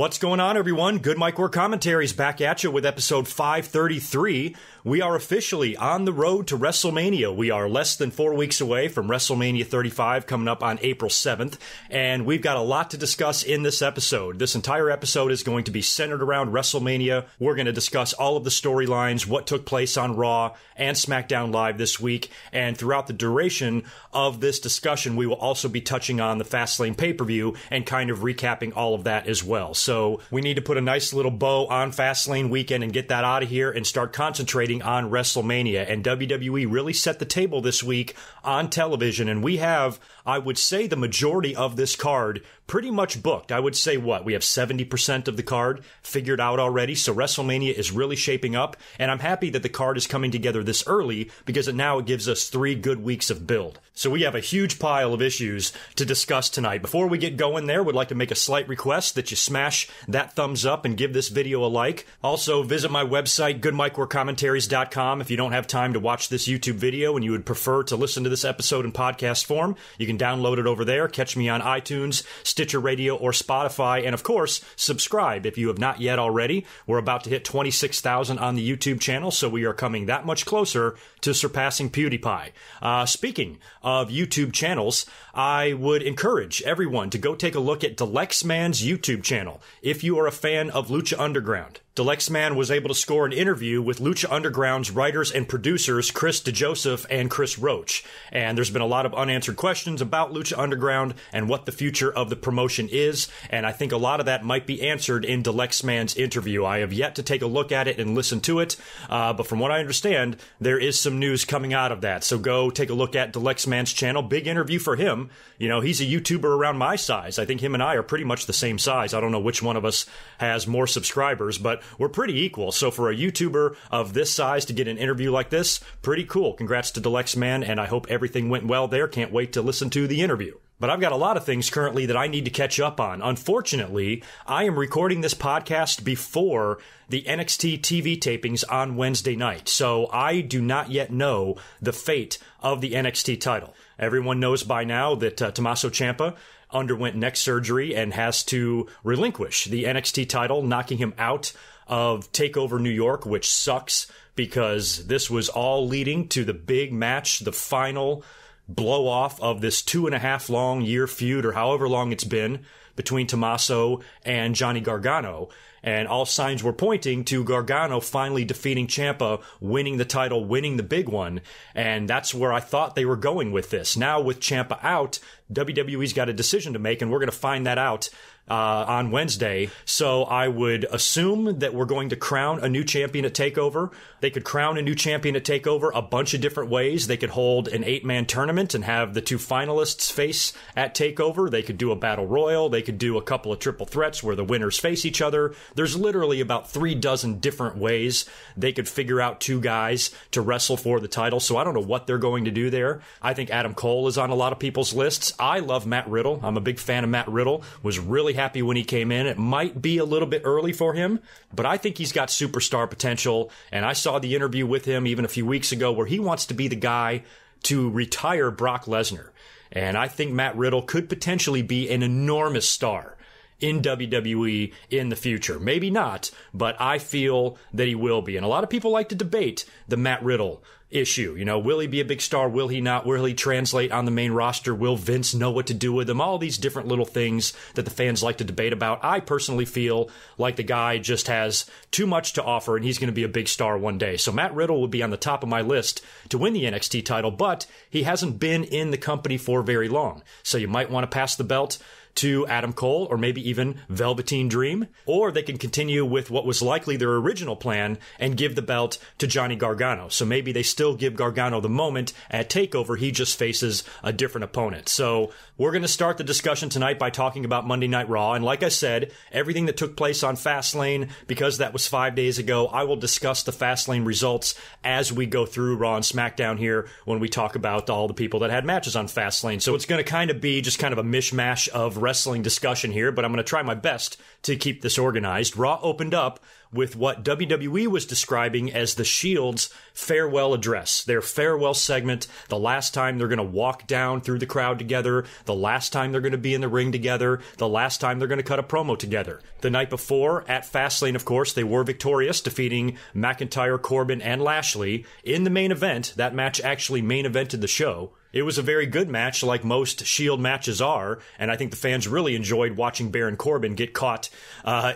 What's going on, everyone? Good Mike Work Commentaries back at you with episode 533. We are officially on the road to WrestleMania. We are less than 4 weeks away from WrestleMania 35 coming up on April 7th, and we've got a lot to discuss in this episode. This entire episode is going to be centered around WrestleMania. We're going to discuss all of the storylines, what took place on Raw and SmackDown Live this week, and throughout the duration of this discussion, we will also be touching on the Fastlane pay-per-view and kind of recapping all of that as well. So we need to put a nice little bow on Fastlane weekend and get that out of here and start concentrating on WrestleMania. And WWE really set the table this week on television. And we have, I would say, the majority of this card pretty much booked. I would say we have 70% of the card figured out already. So WrestleMania is really shaping up. And I'm happy that the card is coming together this early because it gives us 3 good weeks of build. So we have a huge pile of issues to discuss tonight. Before we get going there, would like to make a slight request that you smash that thumbs up and give this video a like. Also, visit my website, goodmikeworkcommentaries.com. If you don't have time to watch this YouTube video and you would prefer to listen to this episode in podcast form, you can download it over there. Catch me on iTunes, Stitcher Radio, or Spotify. And of course, subscribe if you have not yet already. We're about to hit 26,000 on the YouTube channel, so we are coming that much closer to surpassing PewDiePie. Speaking of YouTube channels, I would encourage everyone to go take a look at Delexman's YouTube channel if you are a fan of Lucha Underground. Delexman was able to score an interview with Lucha Underground's writers and producers Chris DeJoseph and Chris Roach. And there's been a lot of unanswered questions about Lucha Underground and what the future of the promotion is. And I think a lot of that might be answered in Delexman's interview. I have yet to take a look at it and listen to it. But from what I understand, there is some news coming out of that. So go take a look at Delexman's channel. Big interview for him. You know, he's a YouTuber around my size. I think him and I are pretty much the same size. I don't know which one of us has more subscribers, but we're pretty equal. So for a YouTuber of this size to get an interview like this, pretty cool. Congrats to Delexman, and I hope everything went well there. Can't wait to listen to the interview. But I've got a lot of things currently that I need to catch up on. Unfortunately, I am recording this podcast before the NXT TV tapings on Wednesday night, so I do not yet know the fate of the NXT title. Everyone knows by now that Tommaso Ciampa underwent neck surgery and has to relinquish the NXT title, knocking him out of TakeOver New York, which sucks because this was all leading to the big match, the final blow off of this 2.5 long year feud, or however long it's been, between Tommaso and Johnny Gargano. And all signs were pointing to Gargano finally defeating Ciampa, winning the title, winning the big one. And that's where I thought they were going with this. Now with Ciampa out, WWE's got a decision to make, and we're going to find that out on Wednesday. So I would assume that we're going to crown a new champion at TakeOver. They could crown a new champion at TakeOver a bunch of different ways. They could hold an 8-man tournament and have the 2 finalists face at TakeOver. They could do a battle royal. They could do a couple of triple threats where the winners face each other. There's literally about 3 dozen different ways they could figure out 2 guys to wrestle for the title. So I don't know what they're going to do there. I think Adam Cole is on a lot of people's lists. I love Matt Riddle. I'm a big fan of Matt Riddle. Was really happy when he came in. It might be a little bit early for him, but I think he's got superstar potential. And I saw the interview with him even a few weeks ago where he wants to be the guy to retire Brock Lesnar. And I think Matt Riddle could potentially be an enormous star in WWE in the future. Maybe not, but I feel that he will be. And a lot of people like to debate the Matt Riddle issue. You know, will he be a big star? Will he not? Will he translate on the main roster? Will Vince know what to do with him? All these different little things that the fans like to debate about. I personally feel like the guy just has too much to offer and he's going to be a big star one day. So Matt Riddle would be on the top of my list to win the NXT title, but he hasn't been in the company for very long. So you might want to pass the belt to Adam Cole or maybe even Velveteen Dream, or they can continue with what was likely their original plan and give the belt to Johnny Gargano. So maybe they still give Gargano the moment at TakeOver. He just faces a different opponent. So we're going to start the discussion tonight by talking about Monday Night Raw. And like I said, everything that took place on Fastlane, because that was 5 days ago, I will discuss the Fastlane results as we go through Raw and SmackDown here when we talk about all the people that had matches on Fastlane. So it's going to kind of be just kind of a mishmash of wrestling discussion here, but I'm going to try my best to keep this organized. Raw opened up with what WWE was describing as the Shield's farewell address, their farewell segment, the last time they're going to walk down through the crowd together, the last time they're going to be in the ring together, the last time they're going to cut a promo together. The night before, at Fastlane, of course, they were victorious, defeating McIntyre, Corbin, and Lashley in the main event. That match actually main evented the show. It was a very good match, like most Shield matches are, and I think the fans really enjoyed watching Baron Corbin get caught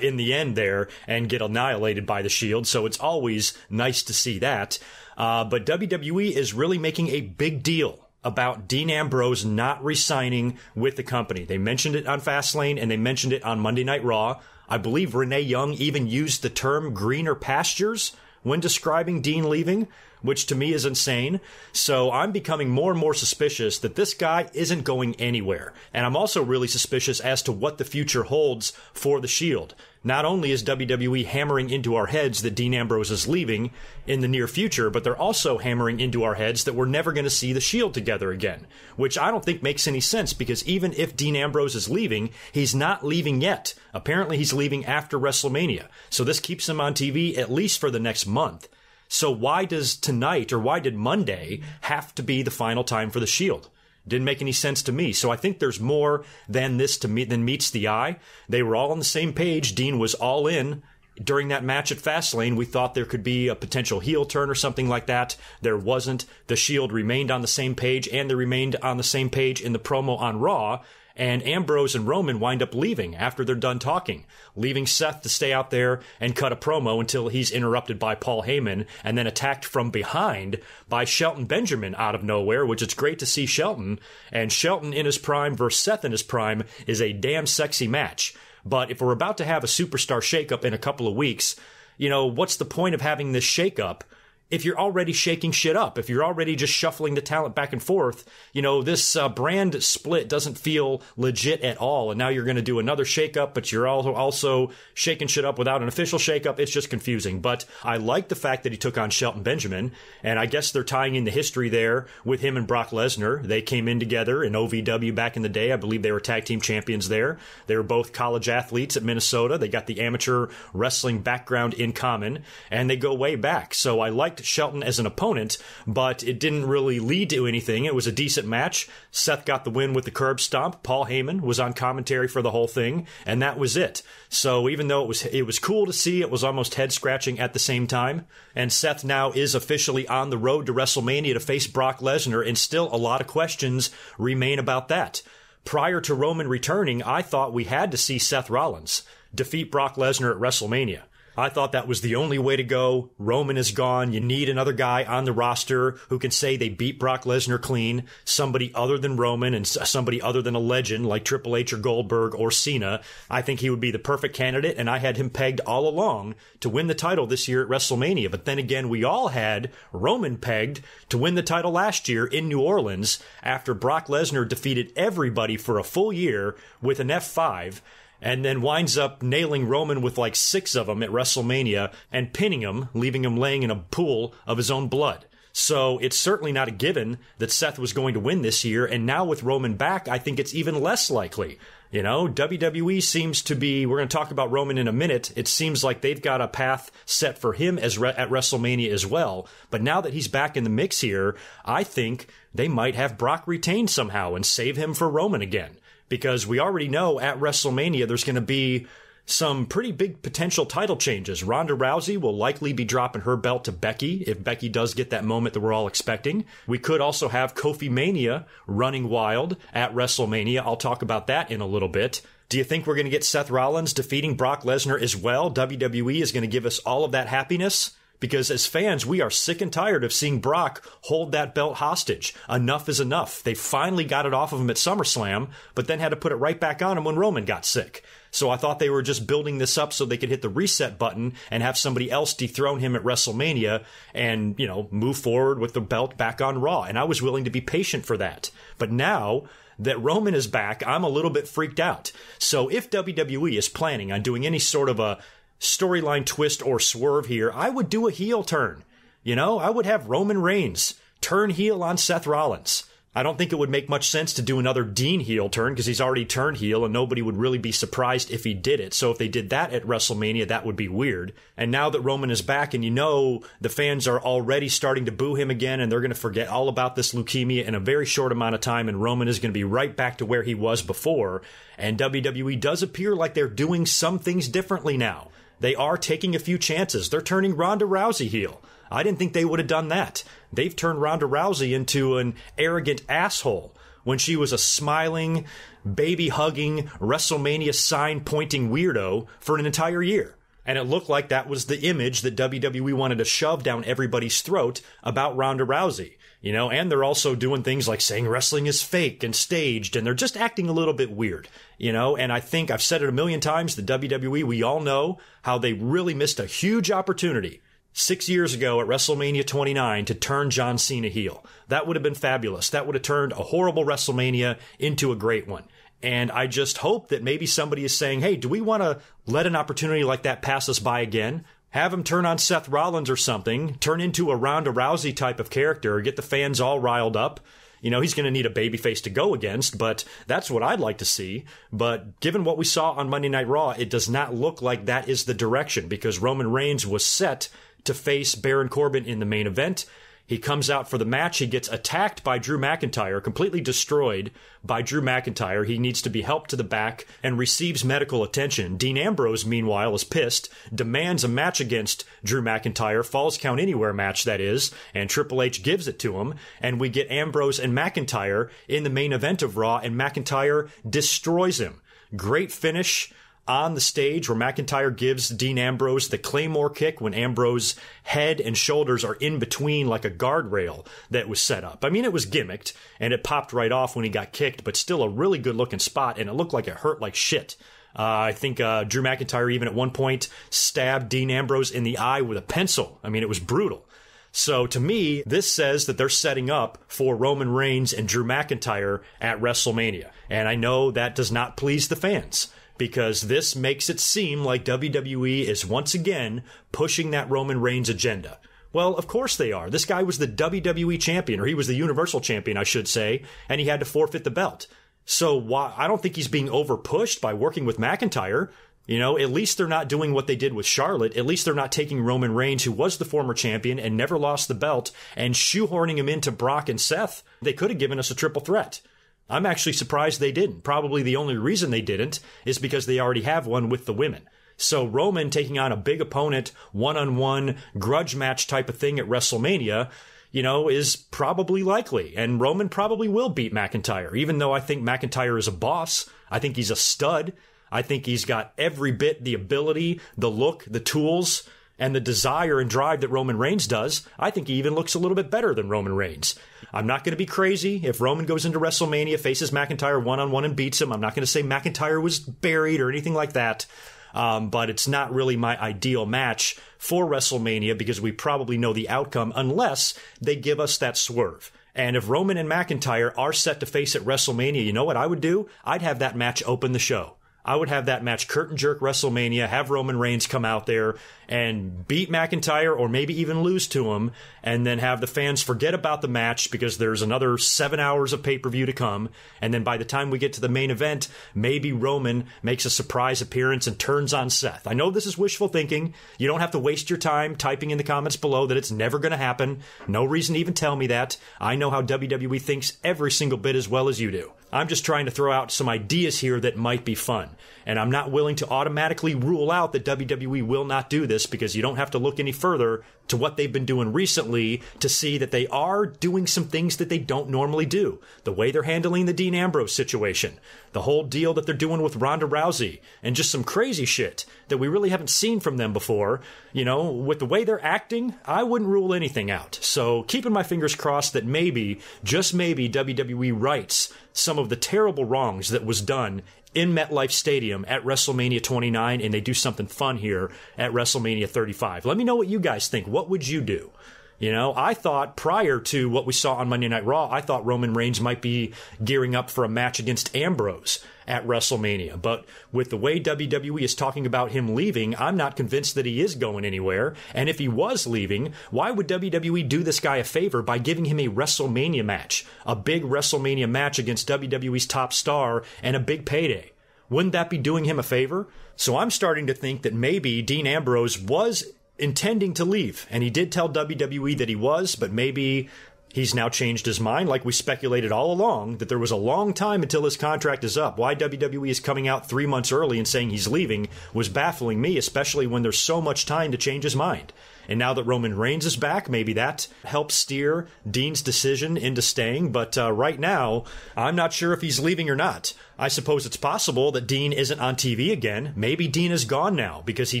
in the end there and get annihilated by the Shield, so it's always nice to see that. But WWE is really making a big deal about Dean Ambrose not re-signing with the company. They mentioned it on Fastlane, and they mentioned it on Monday Night Raw. I believe Renee Young even used the term greener pastures when describing Dean leaving, which to me is insane. So I'm becoming more and more suspicious that this guy isn't going anywhere. And I'm also really suspicious as to what the future holds for the Shield. Not only is WWE hammering into our heads that Dean Ambrose is leaving in the near future, but they're also hammering into our heads that we're never going to see the Shield together again, which I don't think makes any sense, because even if Dean Ambrose is leaving, he's not leaving yet. Apparently he's leaving after WrestleMania. So this keeps him on TV at least for the next month. So why does tonight, or why did Monday, have to be the final time for the Shield? Didn't make any sense to me. So I think there's more than this to me than meets the eye. They were all on the same page. Dean was all in during that match at Fastlane. We thought there could be a potential heel turn or something like that. There wasn't. The Shield remained on the same page, and they remained on the same page in the promo on Raw. And Ambrose and Roman wind up leaving after they're done talking, leaving Seth to stay out there and cut a promo until he's interrupted by Paul Heyman and then attacked from behind by Shelton Benjamin out of nowhere, which it's great to see Shelton. And Shelton in his prime versus Seth in his prime is a damn sexy match. But if we're about to have a superstar shakeup in a couple of weeks, you know, what's the point of having this shakeup if you're already shaking shit up, if you're already just shuffling the talent back and forth? You know, this brand split doesn't feel legit at all. And now you're going to do another shakeup, but you're also shaking shit up without an official shakeup. It's just confusing. But I like the fact that he took on Shelton Benjamin. And I guess they're tying in the history there with him and Brock Lesnar. They came in together in OVW back in the day. I believe they were tag team champions there. They were both college athletes at Minnesota. They got the amateur wrestling background in common, and they go way back. So I like Shelton as an opponent, but it didn't really lead to anything. It was a decent match. Seth got the win with the curb stomp. Paul Heyman was on commentary for the whole thing, and that was it. So even though it was cool to see, it was almost head-scratching at the same time. And Seth now is officially on the road to WrestleMania to face Brock Lesnar, and still a lot of questions remain about that. Prior to Roman returning, I thought we had to see Seth Rollins defeat Brock Lesnar at WrestleMania. I thought that was the only way to go. Roman is gone. You need another guy on the roster who can say they beat Brock Lesnar clean, somebody other than Roman and somebody other than a legend like Triple H or Goldberg or Cena. I think he would be the perfect candidate, and I had him pegged all along to win the title this year at WrestleMania. But then again, we all had Roman pegged to win the title last year in New Orleans after Brock Lesnar defeated everybody for a full year with an F5. And then winds up nailing Roman with like 6 of them at WrestleMania and pinning him, leaving him laying in a pool of his own blood. So it's certainly not a given that Seth was going to win this year. And now with Roman back, I think it's even less likely. You know, WWE seems to be, we're going to talk about Roman in a minute. It seems like they've got a path set for him at WrestleMania as well. But now that he's back in the mix here, I think they might have Brock retained somehow and save him for Roman again. Because we already know at WrestleMania there's going to be some pretty big potential title changes. Ronda Rousey will likely be dropping her belt to Becky if Becky does get that moment that we're all expecting. We could also have KofiMania running wild at WrestleMania. I'll talk about that in a little bit. Do you think we're going to get Seth Rollins defeating Brock Lesnar as well? WWE is going to give us all of that happiness? Because as fans, we are sick and tired of seeing Brock hold that belt hostage. Enough is enough. They finally got it off of him at SummerSlam, but then had to put it right back on him when Roman got sick. So I thought they were just building this up so they could hit the reset button and have somebody else dethrone him at WrestleMania and, you know, move forward with the belt back on Raw. And I was willing to be patient for that. But now that Roman is back, I'm a little bit freaked out. So if WWE is planning on doing any sort of a storyline twist or swerve here, I would do a heel turn. You know, I would have Roman Reigns turn heel on Seth Rollins. I don't think it would make much sense to do another Dean heel turn because he's already turned heel and nobody would really be surprised if he did it. So if they did that at WrestleMania, that would be weird. And now that Roman is back and the fans are already starting to boo him again and they're going to forget all about this leukemia in a very short amount of time and Roman is going to be right back to where he was before. And WWE does appear like they're doing some things differently now. They are taking a few chances. They're turning Ronda Rousey heel. I didn't think they would have done that. They've turned Ronda Rousey into an arrogant asshole when she was a smiling, baby-hugging, WrestleMania sign-pointing weirdo for an entire year. And it looked like that was the image that WWE wanted to shove down everybody's throat about Ronda Rousey. And they're also doing things like saying wrestling is fake and staged, and they're just acting a little bit weird, and I think I've said it a million times, the WWE, we all know how they really missed a huge opportunity 6 years ago at WrestleMania 29 to turn John Cena heel. That would have been fabulous. That would have turned a horrible WrestleMania into a great one. And I just hope that maybe somebody is saying, hey, do we want to let an opportunity like that pass us by again? Have him turn on Seth Rollins or something, turn into a Ronda Rousey type of character, get the fans all riled up. He's going to need a babyface to go against, but that's what I'd like to see. But given what we saw on Monday Night Raw, it does not look like that is the direction because Roman Reigns was set to face Baron Corbin in the main event. He comes out for the match. He gets attacked by Drew McIntyre, completely destroyed by Drew McIntyre. He needs to be helped to the back and receives medical attention. Dean Ambrose, meanwhile, is pissed, demands a match against Drew McIntyre, Falls Count Anywhere match, that is, and Triple H gives it to him. And we get Ambrose and McIntyre in the main event of Raw, and McIntyre destroys him. Great finish on the stage where McIntyre gives Dean Ambrose the Claymore kick when Ambrose's head and shoulders are in between like a guardrail that was set up. I mean, it was gimmicked and it popped right off when he got kicked, but still a really good looking spot and it looked like it hurt like shit. I think Drew McIntyre even at one point stabbed Dean Ambrose in the eye with a pencil. I mean, it was brutal. So to me, this says that they're setting up for Roman Reigns and Drew McIntyre at WrestleMania. And I know that does not please the fans, because this makes it seem like WWE is once again pushing that Roman Reigns agenda. Well, of course they are. This guy was the WWE champion, or he was the Universal champion, I should say, and he had to forfeit the belt. So I don't think he's being over-pushed by working with McIntyre. At least they're not doing what they did with Charlotte. At least they're not taking Roman Reigns, who was the former champion and never lost the belt, and shoehorning him into Brock and Seth. They could have given us a triple threat. I'm actually surprised they didn't. Probably the only reason they didn't is because they already have one with the women. So Roman taking on a big opponent, one-on-one, grudge match type of thing at WrestleMania, is probably likely. And Roman probably will beat McIntyre, even though I think McIntyre is a boss. I think he's a stud. I think he's got every bit the ability, the look, the tools, and the desire and drive that Roman Reigns does. I think he even looks a little bit better than Roman Reigns. I'm not going to be crazy if Roman goes into WrestleMania, faces McIntyre one-on-one and beats him. I'm not going to say McIntyre was buried or anything like that. But it's not really my ideal match for WrestleMania because we probably know the outcome unless they give us that swerve. And if Roman and McIntyre are set to face at WrestleMania, you know what I would do? I'd have that match open the show. I would have that match curtain jerk WrestleMania, have Roman Reigns come out there and beat McIntyre or maybe even lose to him, and then have the fans forget about the match because there's another 7 hours of pay-per-view to come. And then by the time we get to the main event, maybe Roman makes a surprise appearance and turns on Seth. I know this is wishful thinking. You don't have to waste your time typing in the comments below that it's never going to happen. No reason to even tell me that. I know how WWE thinks every single bit as well as you do. I'm just trying to throw out some ideas here that might be fun. And I'm not willing to automatically rule out that WWE will not do this because you don't have to look any further to what they've been doing recently to see that they are doing some things that they don't normally do. The way they're handling the Dean Ambrose situation, the whole deal that they're doing with Ronda Rousey, and just some crazy shit that we really haven't seen from them before. With the way they're acting, I wouldn't rule anything out. So keeping my fingers crossed that maybe, just maybe, WWE rights some of the terrible wrongs that was done in MetLife Stadium at WrestleMania 29, and they do something fun here at WrestleMania 35. Let me know what you guys think. What would you do? You know, I thought prior to what we saw on Monday Night Raw, I thought Roman Reigns might be gearing up for a match against Ambrose at WrestleMania. But with the way WWE is talking about him leaving, I'm not convinced that he is going anywhere. And if he was leaving, why would WWE do this guy a favor by giving him a WrestleMania match? A big WrestleMania match against WWE's top star and a big payday. Wouldn't that be doing him a favor? So I'm starting to think that maybe Dean Ambrose was intending to leave. And he did tell WWE that he was, but maybe he's now changed his mind, like we speculated all along, that there was a long time until his contract is up. Why WWE is coming out 3 months early and saying he's leaving was baffling me, especially when there's so much time to change his mind. And now that Roman Reigns is back, maybe that helps steer Dean's decision into staying. But right now, I'm not sure if he's leaving or not. I suppose it's possible that Dean isn't on TV again. Maybe Dean is gone now because he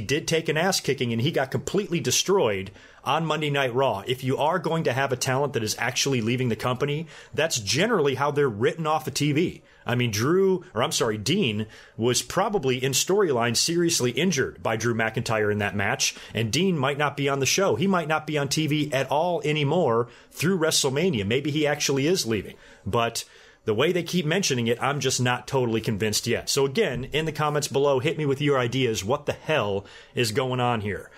did take an ass kicking and he got completely destroyed on Monday Night Raw. If you are going to have a talent that is actually leaving the company, that's generally how they're written off of TV. I mean, Dean was probably in storyline seriously injured by Drew McIntyre in that match, and Dean might not be on the show. He might not be on TV at all anymore through WrestleMania. Maybe he actually is leaving. But the way they keep mentioning it, I'm just not totally convinced yet. So again, in the comments below, hit me with your ideas. What the hell is going on here?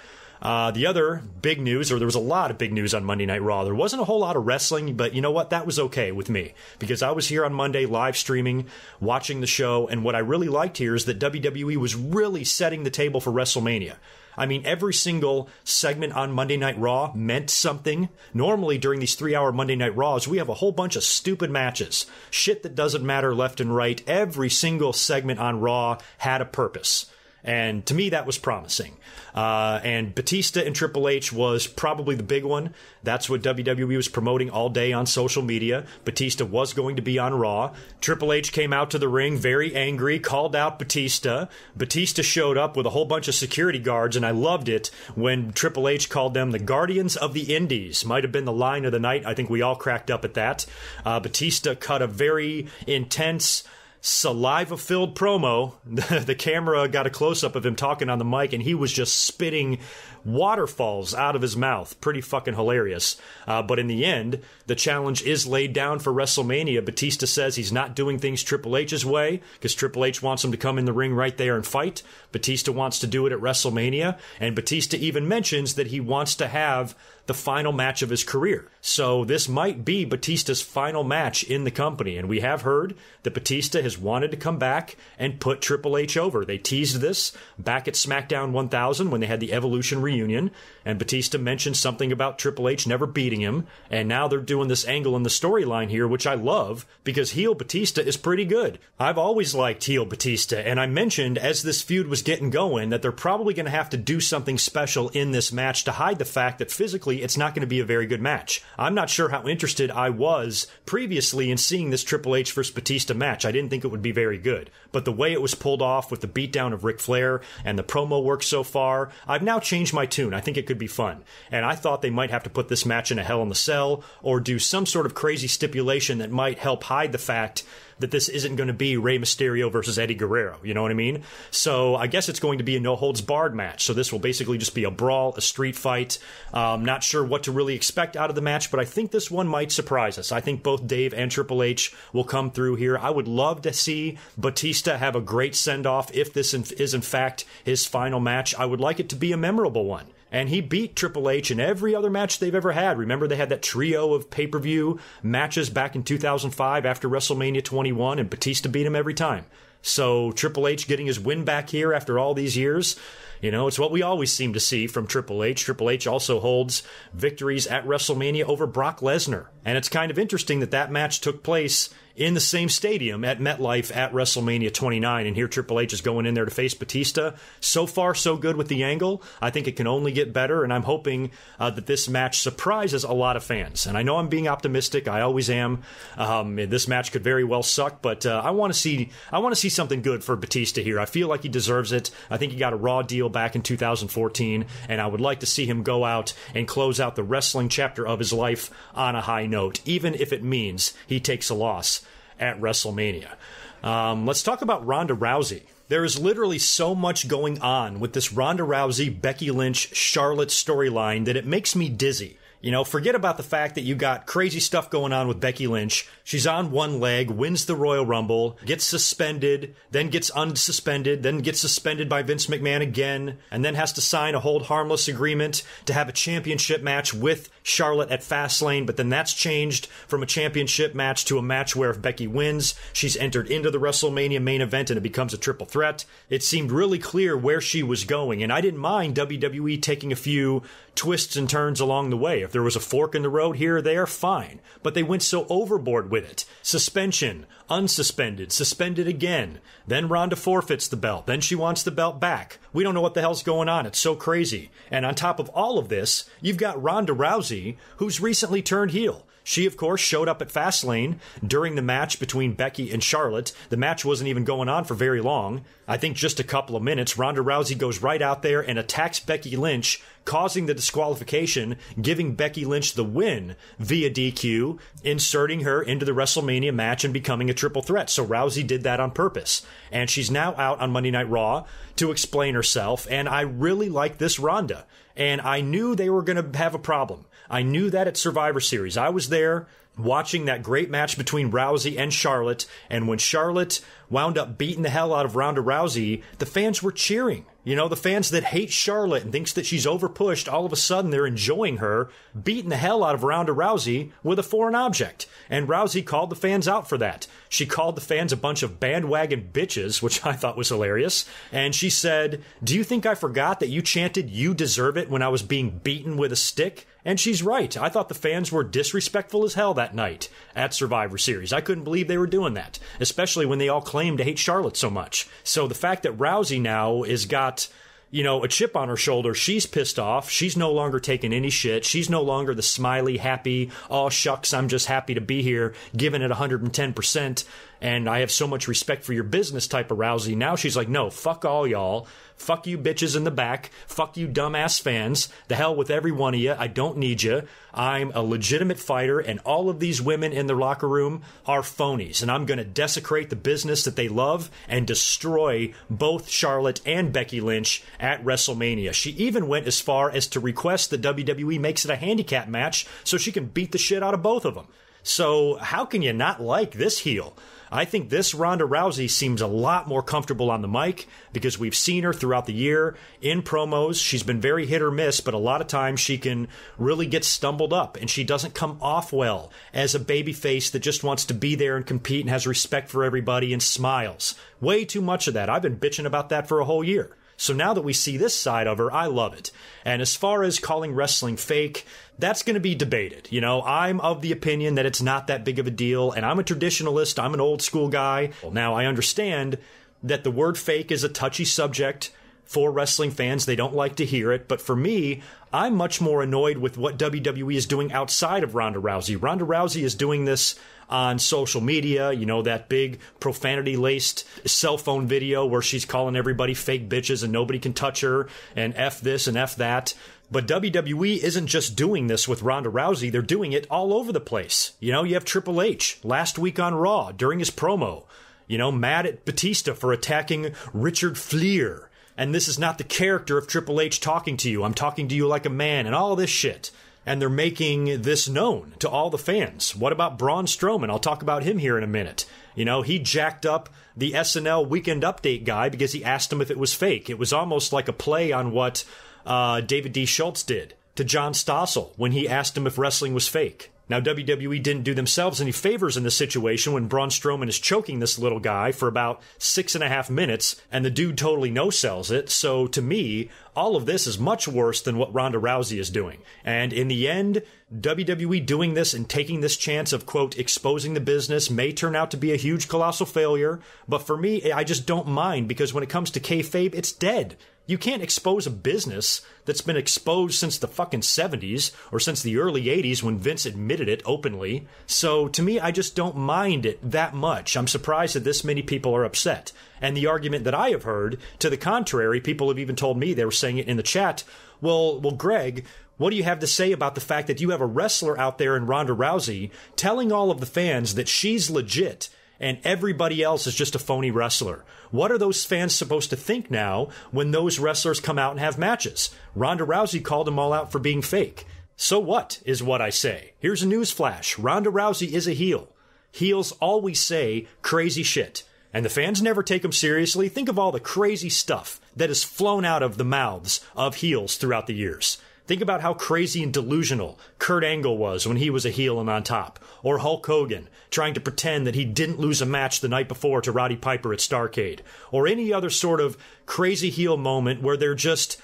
The other big news, or there was a lot of big news on Monday Night Raw. There wasn't a whole lot of wrestling, but you know what? That was okay with me because I was here on Monday live streaming, watching the show, and what I really liked here is that WWE was really setting the table for WrestleMania. I mean, every single segment on Monday Night Raw meant something. Normally, during these 3-hour Monday Night Raws, we have a whole bunch of stupid matches. Shit that doesn't matter left and right. Every single segment on Raw had a purpose. And to me, that was promising. And Batista and Triple H was probably the big one. That's what WWE was promoting all day on social media. Batista was going to be on Raw. Triple H came out to the ring very angry, called out Batista. Batista showed up with a whole bunch of security guards, and I loved it when Triple H called them the Guardians of the Indies. Might have been the line of the night. I think we all cracked up at that. Batista cut a very intense, saliva-filled promo. The camera got a close-up of him talking on the mic, and he was just spitting waterfalls out of his mouth. Pretty fucking hilarious. But in the end, the challenge is laid down for WrestleMania. Batista says he's not doing things Triple H's way because Triple H wants him to come in the ring right there and fight. Batista wants to do it at WrestleMania, and Batista even mentions that he wants to have the final match of his career. So this might be Batista's final match in the company, and we have heard that Batista has wanted to come back and put Triple H over. They teased this back at SmackDown 1000 when they had the Evolution reunion, and Batista mentioned something about Triple H never beating him, and now they're doing this angle in the storyline here, which I love, because heel Batista is pretty good. I've always liked heel Batista, and I mentioned as this feud was getting going that they're probably going to have to do something special in this match to hide the fact that physically it's not going to be a very good match. I'm not sure how interested I was previously in seeing this Triple H vs. Batista match. I didn't think it would be very good. But the way it was pulled off with the beatdown of Ric Flair and the promo work so far, I've now changed my tune. I think it could be fun. And I thought they might have to put this match in a Hell in the Cell or do some sort of crazy stipulation that might help hide the fact that this isn't going to be Rey Mysterio versus Eddie Guerrero. You know what I mean? So I guess it's going to be a no-holds-barred match. So this will basically just be a brawl, a street fight. Not sure what to really expect out of the match, but I think this one might surprise us. I think both Dave and Triple H will come through here. I would love to see Batista have a great send-off if this is in fact his final match. I would like it to be a memorable one. And he beat Triple H in every other match they've ever had. Remember, they had that trio of pay-per-view matches back in 2005 after WrestleMania 21, and Batista beat him every time. So Triple H getting his win back here after all these years, you know, it's what we always seem to see from Triple H. Triple H also holds victories at WrestleMania over Brock Lesnar. And it's kind of interesting that that match took place in the same stadium at MetLife at WrestleMania 29. And here Triple H is going in there to face Batista. So far, so good with the angle. I think it can only get better, and I'm hoping that this match surprises a lot of fans. And I know I'm being optimistic. I always am. This match could very well suck, but I want to see something good for Batista here. I feel like he deserves it. I think he got a Raw deal back in 2014, and I would like to see him go out and close out the wrestling chapter of his life on a high note, even if it means he takes a loss at WrestleMania. Let's talk about Ronda Rousey. There is literally so much going on with this Ronda Rousey, Becky Lynch, Charlotte storyline that it makes me dizzy. You know, forget about the fact that you got crazy stuff going on with Becky Lynch. She's on one leg, wins the Royal Rumble, gets suspended, then gets unsuspended, then gets suspended by Vince McMahon again, and then has to sign a hold harmless agreement to have a championship match with Charlotte at Fastlane, but then that's changed from a championship match to a match where if Becky wins, she's entered into the WrestleMania main event and it becomes a triple threat. It seemed really clear where she was going, and I didn't mind WWE taking a few twists and turns along the way. If there was a fork in the road here or there, fine. But they went so overboard with it. Suspension, unsuspended, suspended again. Then Ronda forfeits the belt. Then she wants the belt back. We don't know what the hell's going on. It's so crazy. And on top of all of this, you've got Ronda Rousey, who's recently turned heel. She, of course, showed up at Fastlane during the match between Becky and Charlotte. The match wasn't even going on for very long. I think just a couple of minutes. Ronda Rousey goes right out there and attacks Becky Lynch, causing the disqualification, giving Becky Lynch the win via DQ, inserting her into the WrestleMania match and becoming a triple threat. So Rousey did that on purpose. And she's now out on Monday Night Raw to explain herself. And I really like this Ronda. And I knew they were going to have a problem. I knew that at Survivor Series. I was there watching that great match between Rousey and Charlotte, and when Charlotte wound up beating the hell out of Ronda Rousey, the fans were cheering. You know, the fans that hate Charlotte and thinks that she's overpushed, all of a sudden they're enjoying her beating the hell out of Ronda Rousey with a foreign object. And Rousey called the fans out for that. She called the fans a bunch of bandwagon bitches, which I thought was hilarious. And she said, "Do you think I forgot that you chanted 'You deserve it' when I was being beaten with a stick?" And she's right. I thought the fans were disrespectful as hell that night at Survivor Series. I couldn't believe they were doing that, especially when they all claimed to hate Charlotte so much. So the fact that Rousey now is got, you know, a chip on her shoulder, she's pissed off. She's no longer taking any shit. She's no longer the smiley, happy, oh shucks, I'm just happy to be here, giving it 110%, and I have so much respect for your business type of Rousey. Now she's like, no, fuck all y'all. Fuck you bitches in the back. Fuck you dumbass fans. The hell with every one of you. I don't need you. I'm a legitimate fighter, and all of these women in the locker room are phonies, and I'm going to desecrate the business that they love and destroy both Charlotte and Becky Lynch at WrestleMania. She even went as far as to request that WWE makes it a handicap match so she can beat the shit out of both of them. So how can you not like this heel? I think this Ronda Rousey seems a lot more comfortable on the mic because we've seen her throughout the year in promos. She's been very hit or miss, but a lot of times she can really get stumbled up, and she doesn't come off well as a babyface that just wants to be there and compete and has respect for everybody and smiles. Way too much of that. I've been bitching about that for a whole year. So now that we see this side of her, I love it. And as far as calling wrestling fake, that's going to be debated. You know, I'm of the opinion that it's not that big of a deal, and I'm a traditionalist. I'm an old school guy. Now, I understand that the word fake is a touchy subject for wrestling fans. They don't like to hear it. But for me, I'm much more annoyed with what WWE is doing outside of Ronda Rousey. Ronda Rousey is doing this on social media, you know, that big profanity-laced cell phone video where she's calling everybody fake bitches and nobody can touch her and F this and F that. But WWE isn't just doing this with Ronda Rousey, they're doing it all over the place. You know, you have Triple H last week on Raw during his promo, you know, mad at Batista for attacking Richard Fleur. And this is not the character of Triple H talking to you. I'm talking to you like a man and all this shit. And they're making this known to all the fans. What about Braun Strowman? I'll talk about him here in a minute. You know, he jacked up the SNL Weekend Update guy because he asked him if it was fake. It was almost like a play on what David D. Schultz did to John Stossel when he asked him if wrestling was fake. Now, WWE didn't do themselves any favors in this situation when Braun Strowman is choking this little guy for about 6.5 minutes, and the dude totally no-sells it. So, to me, all of this is much worse than what Ronda Rousey is doing. And in the end, WWE doing this and taking this chance of, quote, exposing the business may turn out to be a huge, colossal failure. But for me, I just don't mind, because when it comes to kayfabe, it's dead. You can't expose a business that's been exposed since the fucking 70s or since the early 80s when Vince admitted it openly. So to me, I just don't mind it that much. I'm surprised that this many people are upset. And the argument that I have heard, to the contrary, people have even told me, they were saying it in the chat, well, Greg, what do you have to say about the fact that you have a wrestler out there in Ronda Rousey telling all of the fans that she's legit and everybody else is just a phony wrestler? What are those fans supposed to think now when those wrestlers come out and have matches? Ronda Rousey called them all out for being fake. So what is what I say? Here's a news flash. Ronda Rousey is a heel. Heels always say crazy shit. And the fans never take them seriously. Think of all the crazy stuff that has flown out of the mouths of heels throughout the years. Think about how crazy and delusional Kurt Angle was when he was a heel and on top. Or Hulk Hogan trying to pretend that he didn't lose a match the night before to Roddy Piper at Starrcade. Or any other sort of crazy heel moment where they're just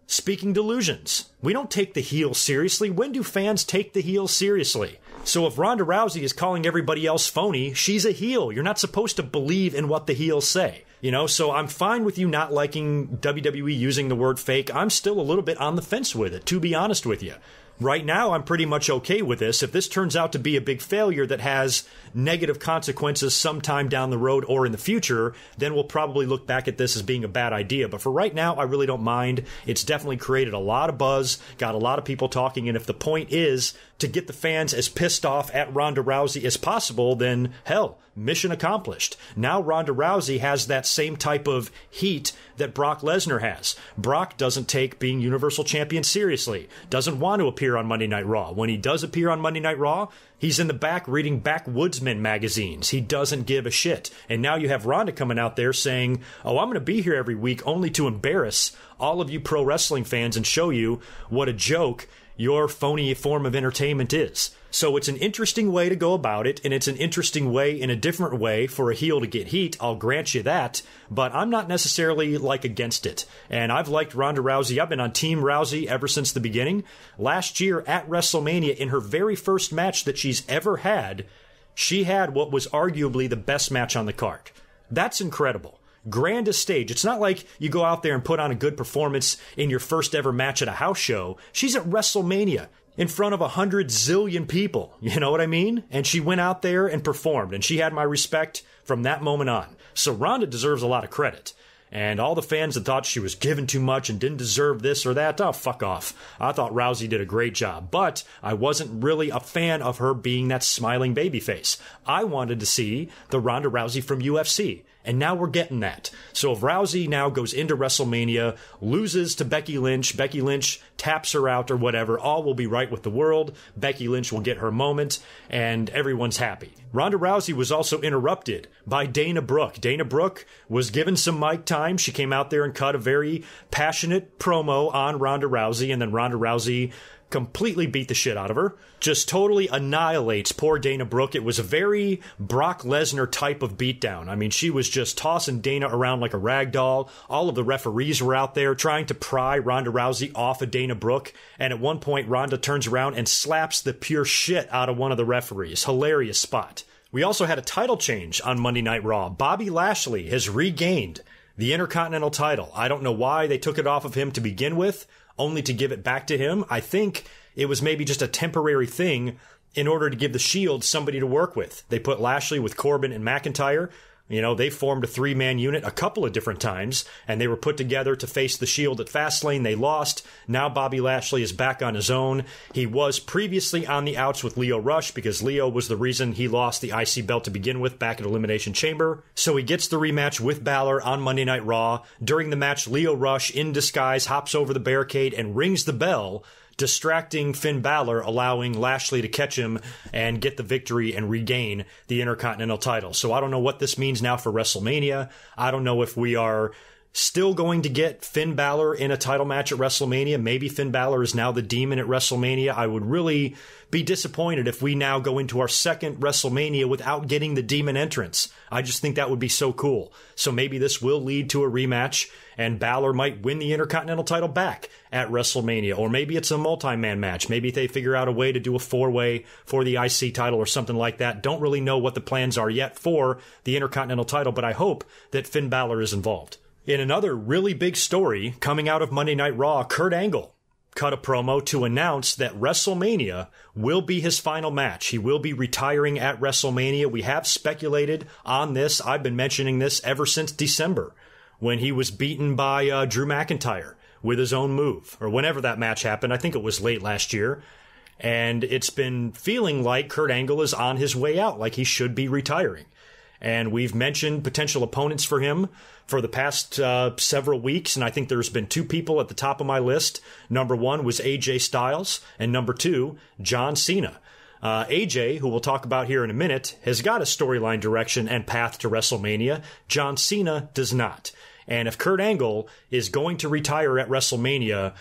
speaking delusions. We don't take the heel seriously. When do fans take the heel seriously? So if Ronda Rousey is calling everybody else phony, she's a heel. You're not supposed to believe in what the heels say. So I'm fine with you not liking WWE using the word fake. I'm still a little bit on the fence with it, to be honest with you. Right now, I'm pretty much okay with this. If this turns out to be a big failure that has negative consequences sometime down the road or in the future, then we'll probably look back at this as being a bad idea. But for right now, I really don't mind. It's definitely created a lot of buzz, got a lot of people talking, and if the point is to get the fans as pissed off at Ronda Rousey as possible, then hell, mission accomplished. Now Ronda Rousey has that same type of heat that Brock Lesnar has. Brock doesn't take being Universal Champion seriously, doesn't want to appear on Monday Night Raw. When he does appear on Monday Night Raw, he's in the back reading Backwoodsman magazines. He doesn't give a shit. And now you have Ronda coming out there saying, oh, I'm going to be here every week only to embarrass all of you pro wrestling fans and show you what a joke your phony form of entertainment is. So it's an interesting way to go about it, and it's an interesting way in a different way for a heel to get heat, I'll grant you that, but I'm not necessarily, against it. And I've liked Ronda Rousey. I've been on Team Rousey ever since the beginning. Last year at WrestleMania, in her very first match that she's ever had, she had what was arguably the best match on the card. That's incredible. Grandest stage. It's not like you go out there and put on a good performance in your first ever match at a house show. She's at WrestleMania in front of 100 zillion people. You know what I mean? And she went out there and performed, and she had my respect from that moment on. So Ronda deserves a lot of credit. And all the fans that thought she was given too much and didn't deserve this or that, oh, fuck off. I thought Rousey did a great job, but I wasn't really a fan of her being that smiling babyface. I wanted to see the Ronda Rousey from UFC. And now we're getting that. So if Rousey now goes into WrestleMania, loses to Becky Lynch taps her out or whatever, all will be right with the world. Becky Lynch will get her moment, and everyone's happy. Ronda Rousey was also interrupted by Dana Brooke. Dana Brooke was given some mic time. She came out there and cut a very passionate promo on Ronda Rousey, and then Ronda Rousey completely beat the shit out of her. Just totally annihilates poor Dana Brooke. It was a very Brock Lesnar type of beatdown. I mean, she was just tossing Dana around like a rag doll. All of the referees were out there trying to pry Ronda Rousey off of Dana Brooke. And at one point, Ronda turns around and slaps the pure shit out of one of the referees. Hilarious spot. We also had a title change on Monday Night Raw. Bobby Lashley has regained the Intercontinental title. I don't know why they took it off of him to begin with, only to give it back to him. I think it was maybe just a temporary thing in order to give the Shield somebody to work with. They put Lashley with Corbin and McIntyre. They formed a three-man unit a couple of different times, and they were put together to face the Shield at Fastlane. They lost. Now Bobby Lashley is back on his own. He was previously on the outs with Lio Rush because Lio was the reason he lost the IC belt to begin with back at Elimination Chamber. So he gets the rematch with Balor on Monday Night Raw. During the match, Lio Rush, in disguise, hops over the barricade and rings the bell, distracting Finn Balor, allowing Lashley to catch him and get the victory and regain the Intercontinental title. So I don't know what this means now for WrestleMania. I don't know if we are still going to get Finn Balor in a title match at WrestleMania. Maybe Finn Balor is now the Demon at WrestleMania. I would really be disappointed if we now go into our second WrestleMania without getting the Demon entrance. I just think that would be so cool. So maybe this will lead to a rematch, and Balor might win the Intercontinental title back at WrestleMania. Or maybe it's a multi-man match. Maybe they figure out a way to do a four-way for the IC title or something like that. Don't really know what the plans are yet for the Intercontinental title, but I hope that Finn Balor is involved. In another really big story coming out of Monday Night Raw, Kurt Angle cut a promo to announce that WrestleMania will be his final match. He will be retiring at WrestleMania. We have speculated on this. I've been mentioning this ever since December when he was beaten by Drew McIntyre with his own move, or whenever that match happened. I think it was late last year. And it's been feeling like Kurt Angle is on his way out, like he should be retiring. And we've mentioned potential opponents for him for the past several weeks, and I think there's been two people at the top of my list. Number one was AJ Styles, and number two, John Cena. AJ, who we'll talk about here in a minute, has got a storyline direction and path to WrestleMania. John Cena does not. And if Kurt Angle is going to retire at WrestleMania,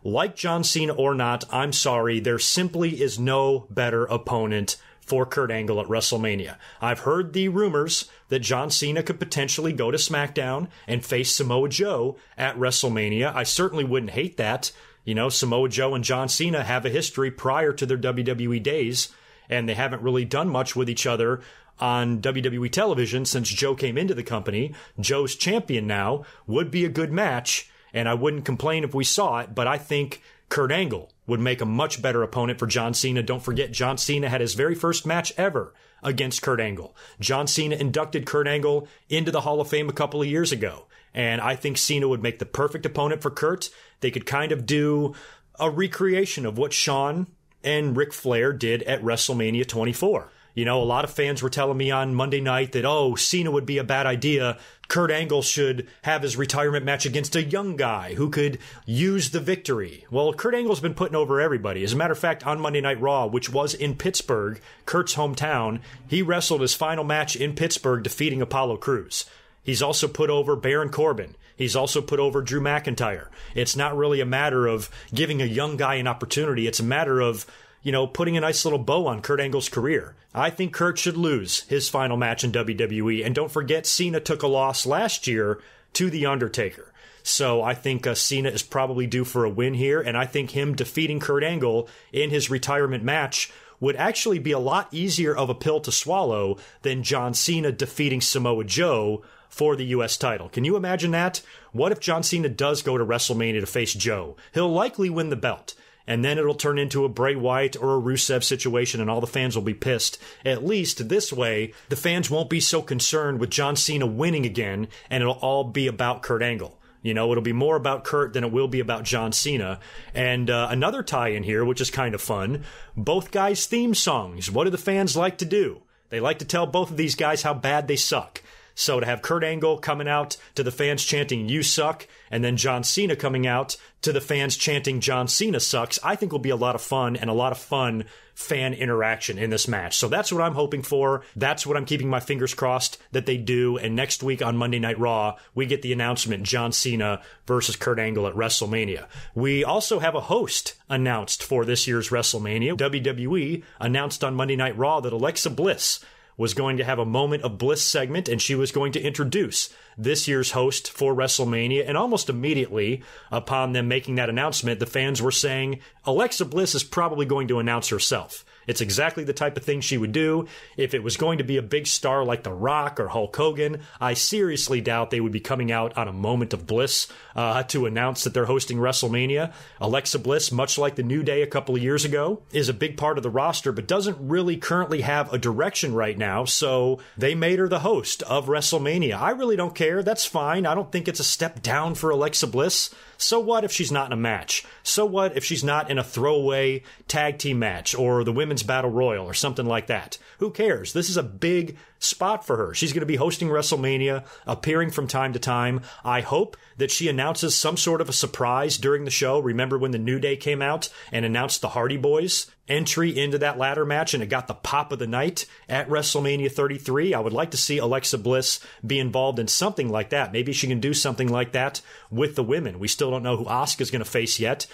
like John Cena or not, I'm sorry, there simply is no better opponent for Kurt Angle at WrestleMania. I've heard the rumors that John Cena could potentially go to SmackDown and face Samoa Joe at WrestleMania. I certainly wouldn't hate that. You know, Samoa Joe and John Cena have a history prior to their WWE days, and they haven't really done much with each other on WWE television since Joe came into the company. Joe's champion now. Would be a good match, and I wouldn't complain if we saw it, but I think Kurt Angle would make a much better opponent for John Cena. Don't forget, John Cena had his very first match ever against Kurt Angle. John Cena inducted Kurt Angle into the Hall of Fame a couple of years ago, and I think Cena would make the perfect opponent for Kurt. They could kind of do a recreation of what Shawn and Ric Flair did at WrestleMania 24. You know, a lot of fans were telling me on Monday night that, oh, Cena would be a bad idea. Kurt Angle should have his retirement match against a young guy who could use the victory. Well, Kurt Angle's been putting over everybody. As a matter of fact, on Monday Night Raw, which was in Pittsburgh, Kurt's hometown, he wrestled his final match in Pittsburgh, defeating Apollo Crews. He's also put over Baron Corbin. He's also put over Drew McIntyre. It's not really a matter of giving a young guy an opportunity. It's a matter of, you know, putting a nice little bow on Kurt Angle's career. I think Kurt should lose his final match in WWE. And don't forget, Cena took a loss last year to The Undertaker. So I think Cena is probably due for a win here. And I think him defeating Kurt Angle in his retirement match would actually be a lot easier of a pill to swallow than John Cena defeating Samoa Joe for the U.S. title. Can you imagine that? What if John Cena does go to WrestleMania to face Joe? He'll likely win the belt, and then it'll turn into a Bray Wyatt or a Rusev situation, and all the fans will be pissed. At least this way, the fans won't be so concerned with John Cena winning again, and it'll all be about Kurt Angle. You know, it'll be more about Kurt than it will be about John Cena. And another tie-in here, which is kind of fun, both guys' theme songs. What do the fans like to do? They like to tell both of these guys how bad they suck. So to have Kurt Angle coming out to the fans chanting, "You suck," and then John Cena coming out to the fans chanting, "John Cena sucks," I think will be a lot of fun and a lot of fun fan interaction in this match. So that's what I'm hoping for. That's what I'm keeping my fingers crossed that they do. And next week on Monday Night Raw, we get the announcement, John Cena versus Kurt Angle at WrestleMania. We also have a host announced for this year's WrestleMania. WWE announced on Monday Night Raw that Alexa Bliss was going to have a Moment of Bliss segment, and she was going to introduce this year's host for WrestleMania. And almost immediately upon them making that announcement, the fans were saying, Alexa Bliss is probably going to announce herself. It's exactly the type of thing she would do. If it was going to be a big star like The Rock or Hulk Hogan, I seriously doubt they would be coming out on a Moment of Bliss to announce that they're hosting WrestleMania. Alexa Bliss, much like the New Day a couple of years ago, is a big part of the roster, but doesn't really currently have a direction right now, so they made her the host of WrestleMania. I really don't care. That's fine. I don't think it's a step down for Alexa Bliss. So what if she's not in a match? So what if she's not in a throwaway tag team match or the Women's Battle Royal or something like that? Who cares? This is a big spot for her. She's going to be hosting WrestleMania, appearing from time to time. I hope that she announces some sort of a surprise during the show. Remember when the New Day came out and announced the Hardy Boys entry into that ladder match and it got the pop of the night at WrestleMania 33? I would like to see Alexa Bliss be involved in something like that. Maybe she can do something like that with the women. We still don't know who Asuka's going to face yet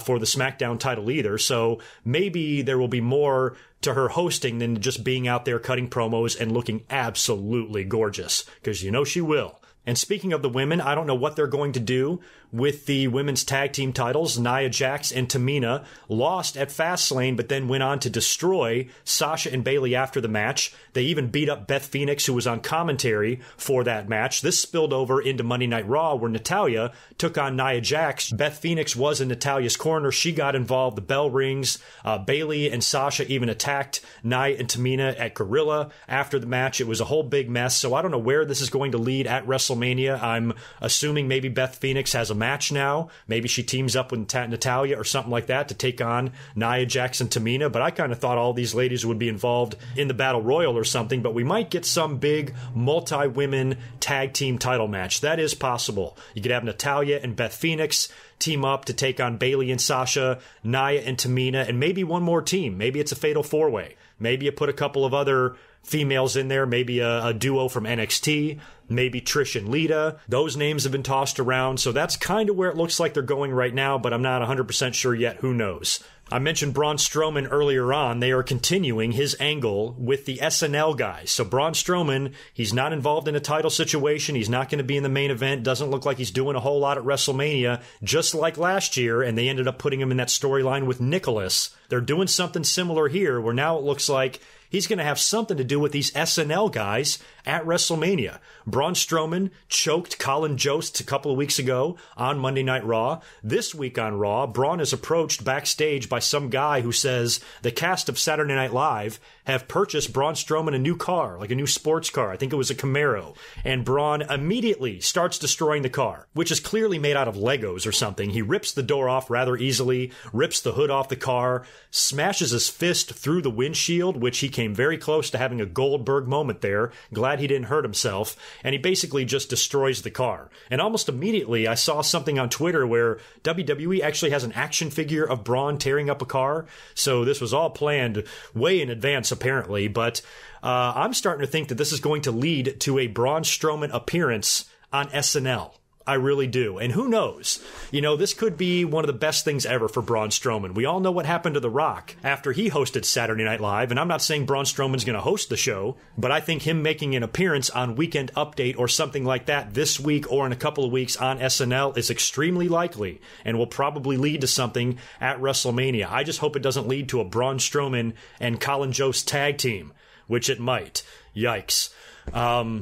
for the SmackDown title either. So maybe there will be more to her hosting than just being out there cutting promos and looking absolutely gorgeous, because you know she will. And speaking of the women, I don't know what they're going to do with the women's tag team titles. Nia Jax and Tamina lost at Fastlane, but then went on to destroy Sasha and Bayley after the match. They even beat up Beth Phoenix, who was on commentary for that match. This spilled over into Monday Night Raw, where Natalya took on Nia Jax. Beth Phoenix was in Natalya's corner. She got involved. The bell rings. Bayley and Sasha even attacked Nia and Tamina at Gorilla after the match. It was a whole big mess. So I don't know where this is going to lead at WrestleMania. I'm assuming maybe Beth Phoenix has a match now. Maybe she teams up with Natalya or something like that to take on Nia Jax and Tamina. But I kind of thought all these ladies would be involved in the Battle Royal or something. But we might get some big multi-women tag team title match. That is possible. You could have Natalya and Beth Phoenix team up to take on Bayley and Sasha, Nia and Tamina, and maybe one more team. Maybe it's a fatal four-way. Maybe you put a couple of other females in there, maybe a duo from NXT, maybe Trish and Lita. Those names have been tossed around, so that's kind of where it looks like they're going right now, but I'm not 100% sure yet. Who knows? I mentioned Braun Strowman earlier on. They are continuing his angle with the SNL guys. So Braun Strowman, he's not involved in a title situation. He's not going to be in the main event. Doesn't look like he's doing a whole lot at WrestleMania, just like last year, and they ended up putting him in that storyline with Nicholas. They're doing something similar here, where now it looks like he's going to have something to do with these SNL guys at WrestleMania. Braun Strowman choked Colin Jost a couple of weeks ago on Monday Night Raw. This week on Raw, Braun is approached backstage by some guy who says the cast of Saturday Night Live have purchased Braun Strowman a new car, like a new sports car. I think it was a Camaro. And Braun immediately starts destroying the car, which is clearly made out of Legos or something. He rips the door off rather easily, rips the hood off the car, smashes his fist through the windshield, which he came very close to having a Goldberg moment there. Glad he didn't hurt himself. And he basically just destroys the car. And almost immediately, I saw something on Twitter where WWE actually has an action figure of Braun tearing up a car. So this was all planned way in advance, apparently. But I'm starting to think that this is going to lead to a Braun Strowman appearance on SNL. I really do. And who knows? You know, this could be one of the best things ever for Braun Strowman. We all know what happened to The Rock after he hosted Saturday Night Live, and I'm not saying Braun Strowman's going to host the show, but I think him making an appearance on Weekend Update or something like that this week or in a couple of weeks on SNL is extremely likely and will probably lead to something at WrestleMania. I just hope it doesn't lead to a Braun Strowman and Colin Jost tag team, which it might. Yikes.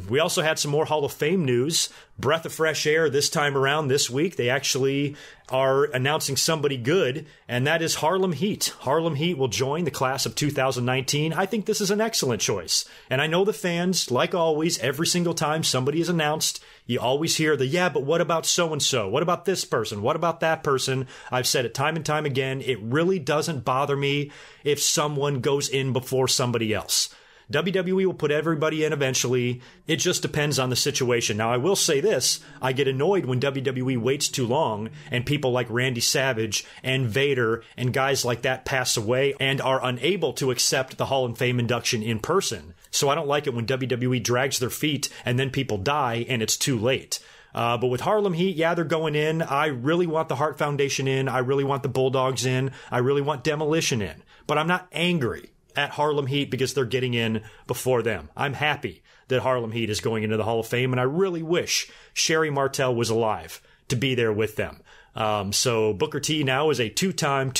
We also had some more Hall of Fame news. Breath of fresh air this time around this week. They actually are announcing somebody good, and that is Harlem Heat. Harlem Heat will join the class of 2019. I think this is an excellent choice. And I know the fans, like always, every single time somebody is announced, you always hear the, yeah, but what about so-and-so? What about this person? What about that person? I've said it time and time again. It really doesn't bother me if someone goes in before somebody else. WWE will put everybody in eventually. It just depends on the situation. Now, I will say this. I get annoyed when WWE waits too long and people like Randy Savage and Vader and guys like that pass away and are unable to accept the Hall of Fame induction in person. So I don't like it when WWE drags their feet and then people die and it's too late. But with Harlem Heat, yeah, they're going in. I really want the Hart Foundation in. I really want the Bulldogs in. I really want Demolition in. But I'm not angry at Harlem Heat because they're getting in before them. I'm happy that Harlem Heat is going into the Hall of Fame, and I really wish Sherry Martel was alive to be there with them. So Booker T now is a two-time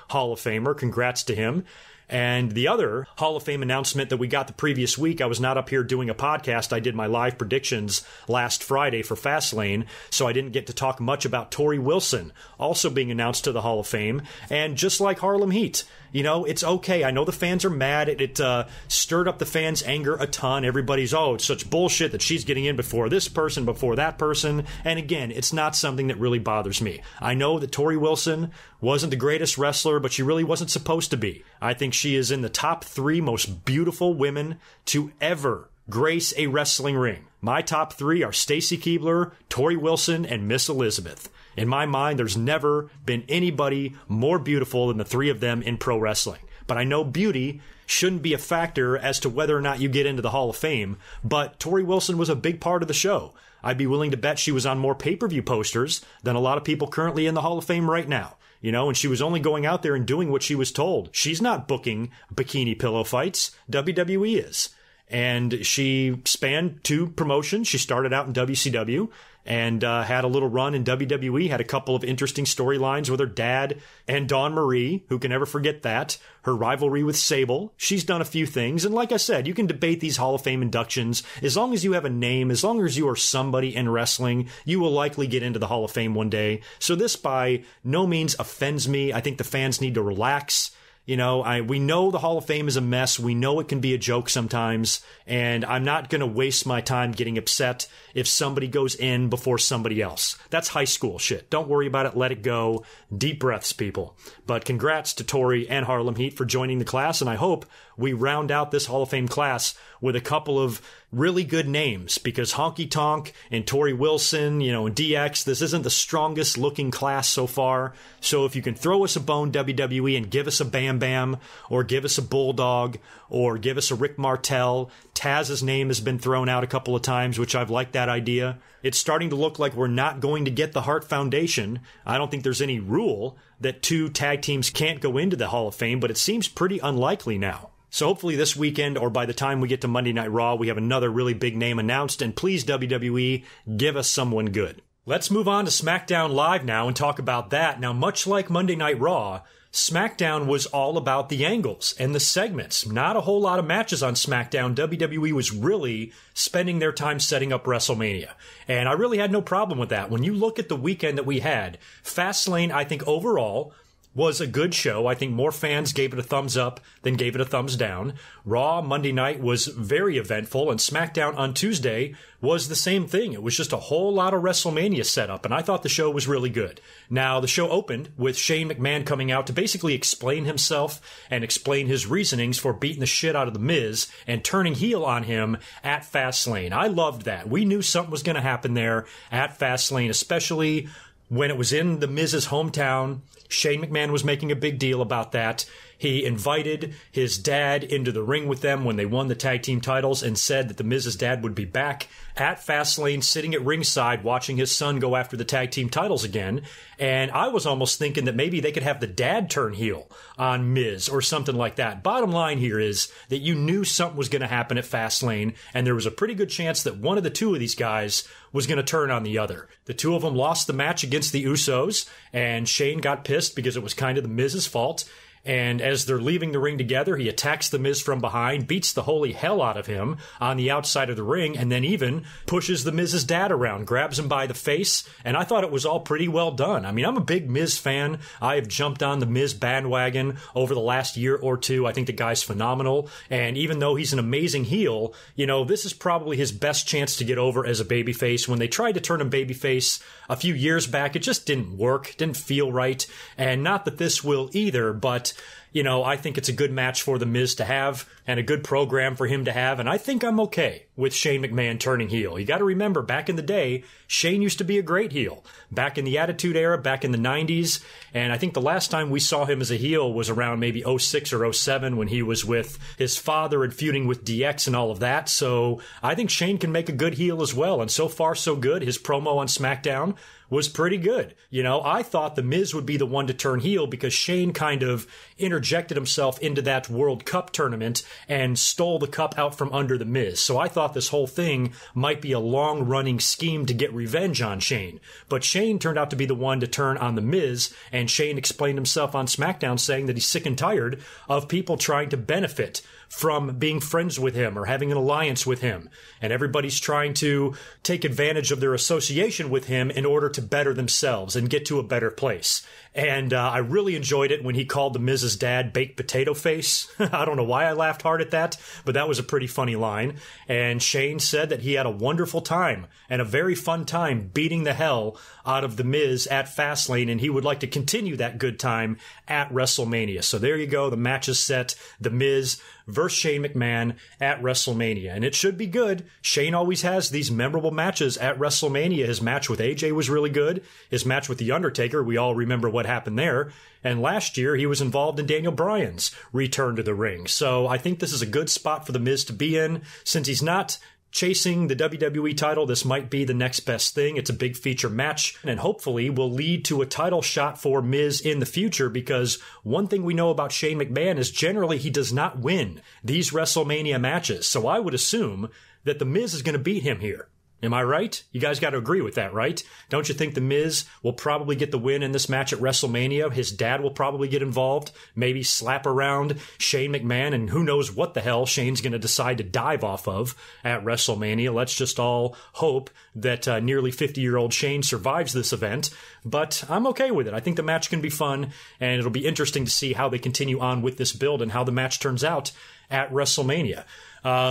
Hall of Famer. Congrats to him. And the other Hall of Fame announcement that we got the previous week, I was not up here doing a podcast. I did my live predictions last Friday for Fastlane, so I didn't get to talk much about Torrie Wilson also being announced to the Hall of Fame. And just like Harlem Heat, you know, it's okay. I know the fans are mad. It stirred up the fans' anger a ton. Everybody's, oh, it's such bullshit that she's getting in before this person, before that person. And again, it's not something that really bothers me. I know that Torrie Wilson wasn't the greatest wrestler, but she really wasn't supposed to be. I think she is in the top 3 most beautiful women to ever grace a wrestling ring. My top 3 are Stacy Keibler, Torrie Wilson, and Miss Elizabeth. In my mind, there's never been anybody more beautiful than the 3 of them in pro wrestling. But I know beauty shouldn't be a factor as to whether or not you get into the Hall of Fame, but Torrie Wilson was a big part of the show. I'd be willing to bet she was on more pay-per-view posters than a lot of people currently in the Hall of Fame right now. You know, and she was only going out there and doing what she was told. She's not booking bikini pillow fights. WWE is. And she spanned 2 promotions. She started out in WCW and had a little run in WWE, had a couple of interesting storylines with her dad and Dawn Marie, who can never forget that, her rivalry with Sable. She's done a few things, and like I said, you can debate these Hall of Fame inductions. As long as you have a name, as long as you are somebody in wrestling, you will likely get into the Hall of Fame one day. So this by no means offends me. I think the fans need to relax. We know the Hall of Fame is a mess. We know it can be a joke sometimes. And I'm not going to waste my time getting upset if somebody goes in before somebody else. That's high school shit. Don't worry about it. Let it go. Deep breaths, people. But congrats to Torrie and Harlem Heat for joining the class. And I hope we round out this Hall of Fame class with a couple of really good names, because Honky Tonk and Torrie Wilson, and DX, this isn't the strongest looking class so far. So if you can throw us a bone, WWE, and give us a Bam Bam, or give us a Bulldog, or give us a Rick Martel. Taz's name has been thrown out a couple of times, which I've liked that idea. It's starting to look like we're not going to get the Hart Foundation. I don't think there's any rule that 2 tag teams can't go into the Hall of Fame, but it seems pretty unlikely now. So hopefully this weekend, or by the time we get to Monday Night Raw, we have another really big name announced, and please, WWE, give us someone good. Let's move on to SmackDown Live now and talk about that. Now, much like Monday Night Raw, SmackDown was all about the angles and the segments. Not a whole lot of matches on SmackDown. WWE was really spending their time setting up WrestleMania. And I really had no problem with that. When you look at the weekend that we had, Fastlane, I think overall, was a good show. I think more fans gave it a thumbs up than gave it a thumbs down. Raw Monday night was very eventful, and SmackDown on Tuesday was the same thing. It was just a whole lot of WrestleMania setup, and I thought the show was really good. Now, the show opened with Shane McMahon coming out to basically explain himself and explain his reasonings for beating the shit out of The Miz and turning heel on him at Fastlane. I loved that. We knew something was going to happen there at Fastlane, especially when it was in The Miz's hometown. Shane McMahon was making a big deal about that. He invited his dad into the ring with them when they won the tag team titles and said that The Miz's dad would be back at Fastlane sitting at ringside watching his son go after the tag team titles again. And I was almost thinking that maybe they could have the dad turn heel on Miz or something like that. Bottom line here is that you knew something was going to happen at Fastlane, and there was a pretty good chance that one of the 2 of these guys was going to turn on the other. The 2 of them lost the match against the Usos, and Shane got pissed because it was kind of The Miz's fault. And as they're leaving the ring together, he attacks The Miz from behind, beats the holy hell out of him on the outside of the ring, and then even pushes The Miz's dad around, grabs him by the face, and I thought it was all pretty well done. I mean, I'm a big Miz fan. I have jumped on the Miz bandwagon over the last year or 2. I think the guy's phenomenal, and even though he's an amazing heel, this is probably his best chance to get over as a babyface. When they tried to turn him babyface a few years back, it just didn't work, didn't feel right, and not that this will either, but I think it's a good match for The Miz to have and a good program for him to have, and I think I'm okay with Shane McMahon turning heel. You got to remember, back in the day, Shane used to be a great heel. Back in the Attitude Era, back in the 90s, and I think the last time we saw him as a heel was around maybe 06 or 07 when he was with his father and feuding with DX and all of that, so I think Shane can make a good heel as well, and so far so good. His promo on SmackDown was pretty good. I thought The Miz would be the one to turn heel because Shane kind of interjected himself into that World Cup tournament and stole the cup out from under The Miz. So I thought this whole thing might be a long-running scheme to get revenge on Shane. But Shane turned out to be the one to turn on The Miz, and Shane explained himself on SmackDown saying that he's sick and tired of people trying to benefit from being friends with him or having an alliance with him. And everybody's trying to take advantage of their association with him in order to better themselves and get to a better place. And I really enjoyed it when he called The Miz's dad Baked Potato Face. I don't know why I laughed hard at that, but that was a pretty funny line. And Shane said that he had a wonderful time and a very fun time beating the hell out of The Miz at Fastlane, and he would like to continue that good time at WrestleMania. So there you go. The match is set. The Miz versus Shane McMahon at WrestleMania. And it should be good. Shane always has these memorable matches at WrestleMania. His match with AJ was really good. His match with The Undertaker, we all remember what happened there. And last year, he was involved in Daniel Bryan's return to the ring. So I think this is a good spot for The Miz to be in. Since he's not chasing the WWE title, this might be the next best thing. It's a big feature match and hopefully will lead to a title shot for Miz in the future, because one thing we know about Shane McMahon is generally he does not win these WrestleMania matches. So I would assume that The Miz is going to beat him here. Am I right? You guys got to agree with that, right? Don't you think The Miz will probably get the win in this match at WrestleMania? His dad will probably get involved, maybe slap around Shane McMahon, and who knows what the hell Shane's going to decide to dive off of at WrestleMania. Let's just all hope that nearly 50-year-old Shane survives this event, but I'm okay with it. I think the match can be fun, and it'll be interesting to see how they continue on with this build and how the match turns out at WrestleMania.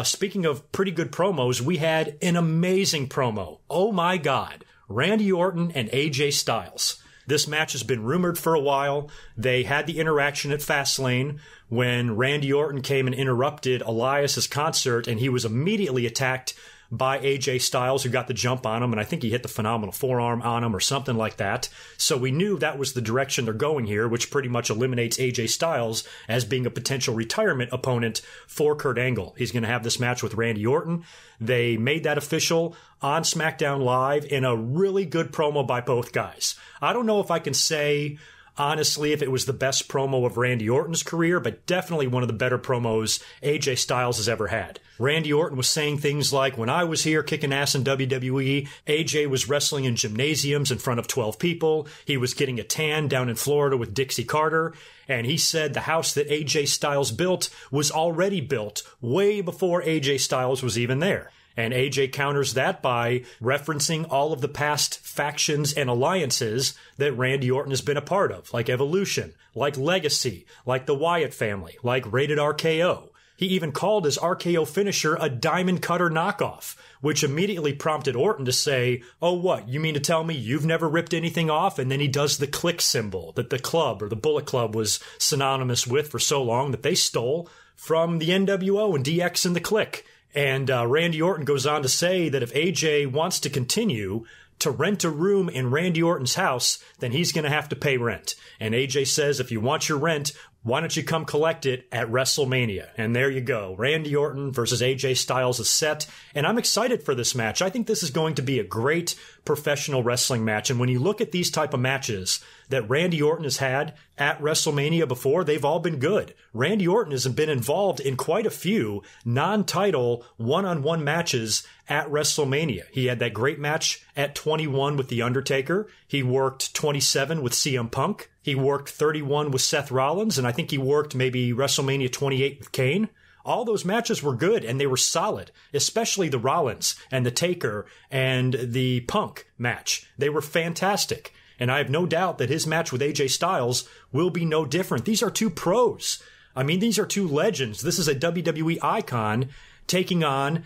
Speaking of pretty good promos, we had an amazing promo. Oh my God. Randy Orton and AJ Styles. This match has been rumored for a while. They had the interaction at Fastlane when Randy Orton came and interrupted Elias's concert, and he was immediately attacked by AJ Styles, who got the jump on him, and I think he hit the phenomenal forearm on him or something like that. So we knew that was the direction they're going here, which pretty much eliminates AJ Styles as being a potential retirement opponent for Kurt Angle. He's going to have this match with Randy Orton. They made that official on SmackDown Live in a really good promo by both guys. I don't know if I can say honestly if it was the best promo of Randy Orton's career, but definitely one of the better promos AJ Styles has ever had. Randy Orton was saying things like, when I was here kicking ass in WWE, AJ was wrestling in gymnasiums in front of 12 people. He was getting a tan down in Florida with Dixie Carter. And he said the house that AJ Styles built was already built way before AJ Styles was even there. And AJ counters that by referencing all of the past factions and alliances that Randy Orton has been a part of, like Evolution, like Legacy, like the Wyatt family, like Rated RKO. He even called his RKO finisher a Diamond Cutter knockoff, which immediately prompted Orton to say, oh, what, you mean to tell me you've never ripped anything off? And then he does the click symbol that the club or the Bullet Club was synonymous with for so long that they stole from the NWO and DX and the Click. And Randy Orton goes on to say that if AJ wants to continue to rent a room in Randy Orton's house, then he's going to have to pay rent. And AJ says, if you want your rent, why don't you come collect it at WrestleMania? And there you go. Randy Orton versus AJ Styles is set. And I'm excited for this match. I think this is going to be a great professional wrestling match. And when you look at these type of matches that Randy Orton has had at WrestleMania before, they've all been good. Randy Orton has been involved in quite a few non-title one-on-one matches at WrestleMania. He had that great match at 21 with The Undertaker. He worked 27 with CM Punk. He worked 31 with Seth Rollins, and I think he worked maybe WrestleMania 28 with Kane. All those matches were good, and they were solid, especially the Rollins and the Taker and the Punk match. They were fantastic, and I have no doubt that his match with AJ Styles will be no different. These are two pros. I mean, these are two legends. This is a WWE icon taking on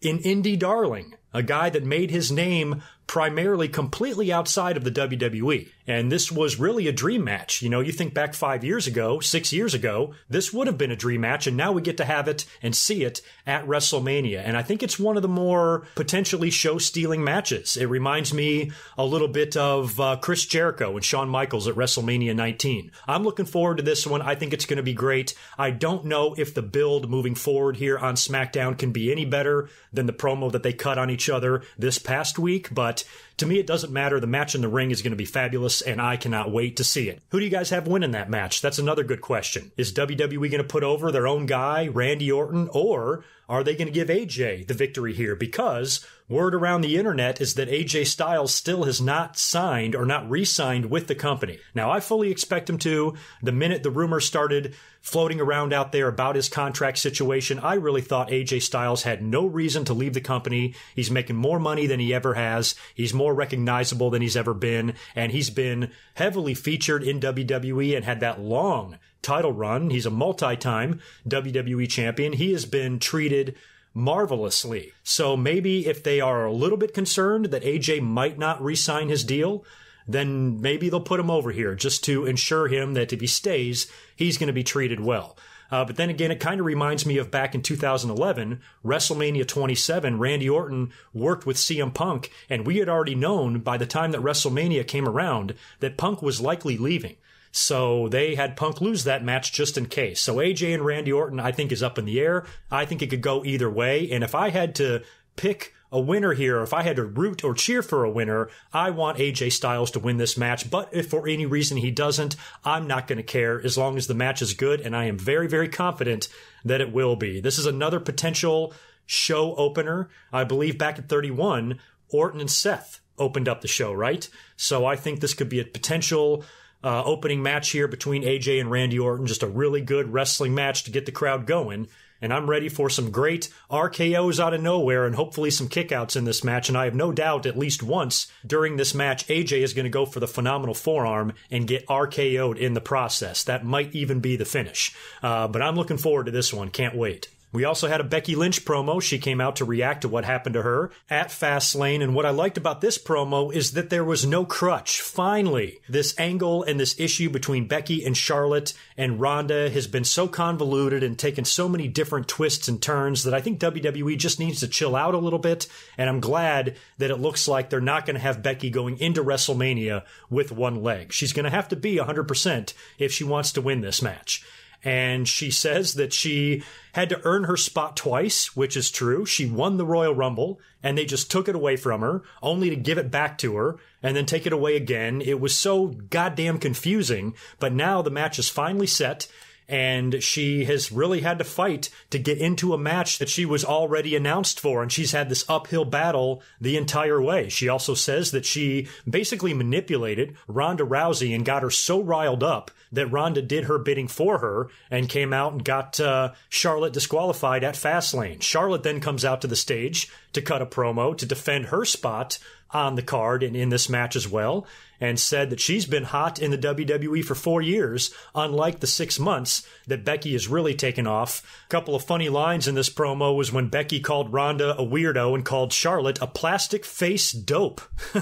an indie darling, a guy that made his name primarily completely outside of the WWE. And this was really a dream match. You know, you think back 5 years ago, 6 years ago, this would have been a dream match, and now we get to have it and see it at WrestleMania. And I think it's one of the more potentially show-stealing matches. It reminds me a little bit of Chris Jericho and Shawn Michaels at WrestleMania 19. I'm looking forward to this one. I think it's going to be great. I don't know if the build moving forward here on SmackDown can be any better than the promo that they cut on each other this past week, but to me, it doesn't matter. The match in the ring is going to be fabulous, and I cannot wait to see it. Who do you guys have winning that match? That's another good question. Is WWE going to put over their own guy, Randy Orton, or are they going to give AJ the victory here? Because word around the internet is that AJ Styles still has not signed or not re-signed with the company. Now, I fully expect him to. The minute the rumors started floating around out there about his contract situation, I really thought AJ Styles had no reason to leave the company. He's making more money than he ever has. He's more recognizable than he's ever been. And he's been heavily featured in WWE and had that long title run. He's a multi-time WWE champion. He has been treated marvelously. So maybe if they are a little bit concerned that AJ might not re-sign his deal, then maybe they'll put him over here just to ensure him that if he stays, he's going to be treated well. But then again, it kind of reminds me of back in 2011, WrestleMania 27, Randy Orton worked with CM Punk, and we had already known by the time that WrestleMania came around that Punk was likely leaving. So they had Punk lose that match just in case. So AJ and Randy Orton, I think, is up in the air. I think it could go either way. And if I had to pick a winner here, or if I had to root or cheer for a winner, I want AJ Styles to win this match. But if for any reason he doesn't, I'm not going to care as long as the match is good. And I am very, very confident that it will be. This is another potential show opener. I believe back at 31, Orton and Seth opened up the show, right? So I think this could be a potential opening match here between AJ and Randy Orton. Just a really good wrestling match to get the crowd going. And I'm ready for some great RKOs out of nowhere and hopefully some kickouts in this match. And I have no doubt at least once during this match, AJ is going to go for the phenomenal forearm and get RKO'd in the process. That might even be the finish. But I'm looking forward to this one. Can't wait. We also had a Becky Lynch promo. She came out to react to what happened to her at Fastlane. And what I liked about this promo is that there was no crutch. Finally, this angle and this issue between Becky and Charlotte and Ronda has been so convoluted and taken so many different twists and turns that I think WWE just needs to chill out a little bit. And I'm glad that it looks like they're not going to have Becky going into WrestleMania with one leg. She's going to have to be 100% if she wants to win this match. And she says that she had to earn her spot twice, which is true. She won the Royal Rumble, and they just took it away from her, only to give it back to her, and then take it away again. It was so goddamn confusing, but now the match is finally set, and she has really had to fight to get into a match that she was already announced for, and she's had this uphill battle the entire way. She also says that she basically manipulated Ronda Rousey and got her so riled up that Ronda did her bidding for her and came out and got Charlotte disqualified at Fastlane. Charlotte then comes out to the stage to cut a promo to defend her spot on the card and in this match as well, and said that she's been hot in the WWE for 4 years, unlike the 6 months that Becky has really taken off. A couple of funny lines in this promo was when Becky called Ronda a weirdo and called Charlotte a plastic face dope,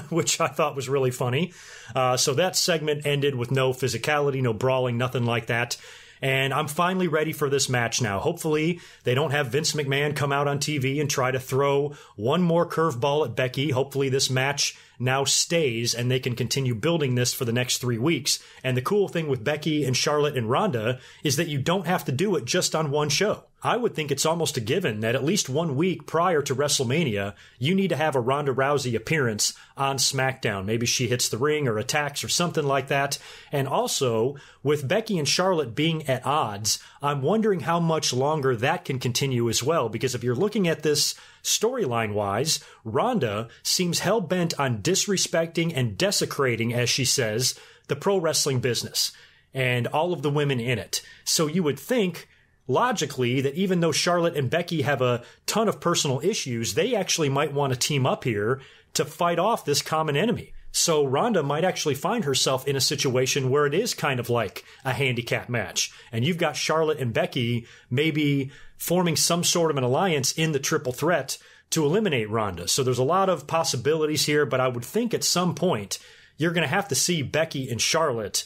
which I thought was really funny. So that segment ended with no physicality, no brawling, nothing like that. And I'm finally ready for this match now. Hopefully, they don't have Vince McMahon come out on TV and try to throw one more curveball at Becky. Hopefully, this match now stays and they can continue building this for the next 3 weeks. And the cool thing with Becky and Charlotte and Ronda is that you don't have to do it just on one show. I would think it's almost a given that at least 1 week prior to WrestleMania, you need to have a Ronda Rousey appearance on SmackDown. Maybe she hits the ring or attacks or something like that. And also, with Becky and Charlotte being at odds, I'm wondering how much longer that can continue as well. Because if you're looking at this storyline-wise, Ronda seems hell-bent on disrespecting and desecrating, as she says, the pro wrestling business and all of the women in it. So you would think, logically, that even though Charlotte and Becky have a ton of personal issues, they actually might want to team up here to fight off this common enemy. So Ronda might actually find herself in a situation where it is kind of like a handicap match. And you've got Charlotte and Becky maybe forming some sort of an alliance in the triple threat to eliminate Ronda. So there's a lot of possibilities here, but I would think at some point you're going to have to see Becky and Charlotte,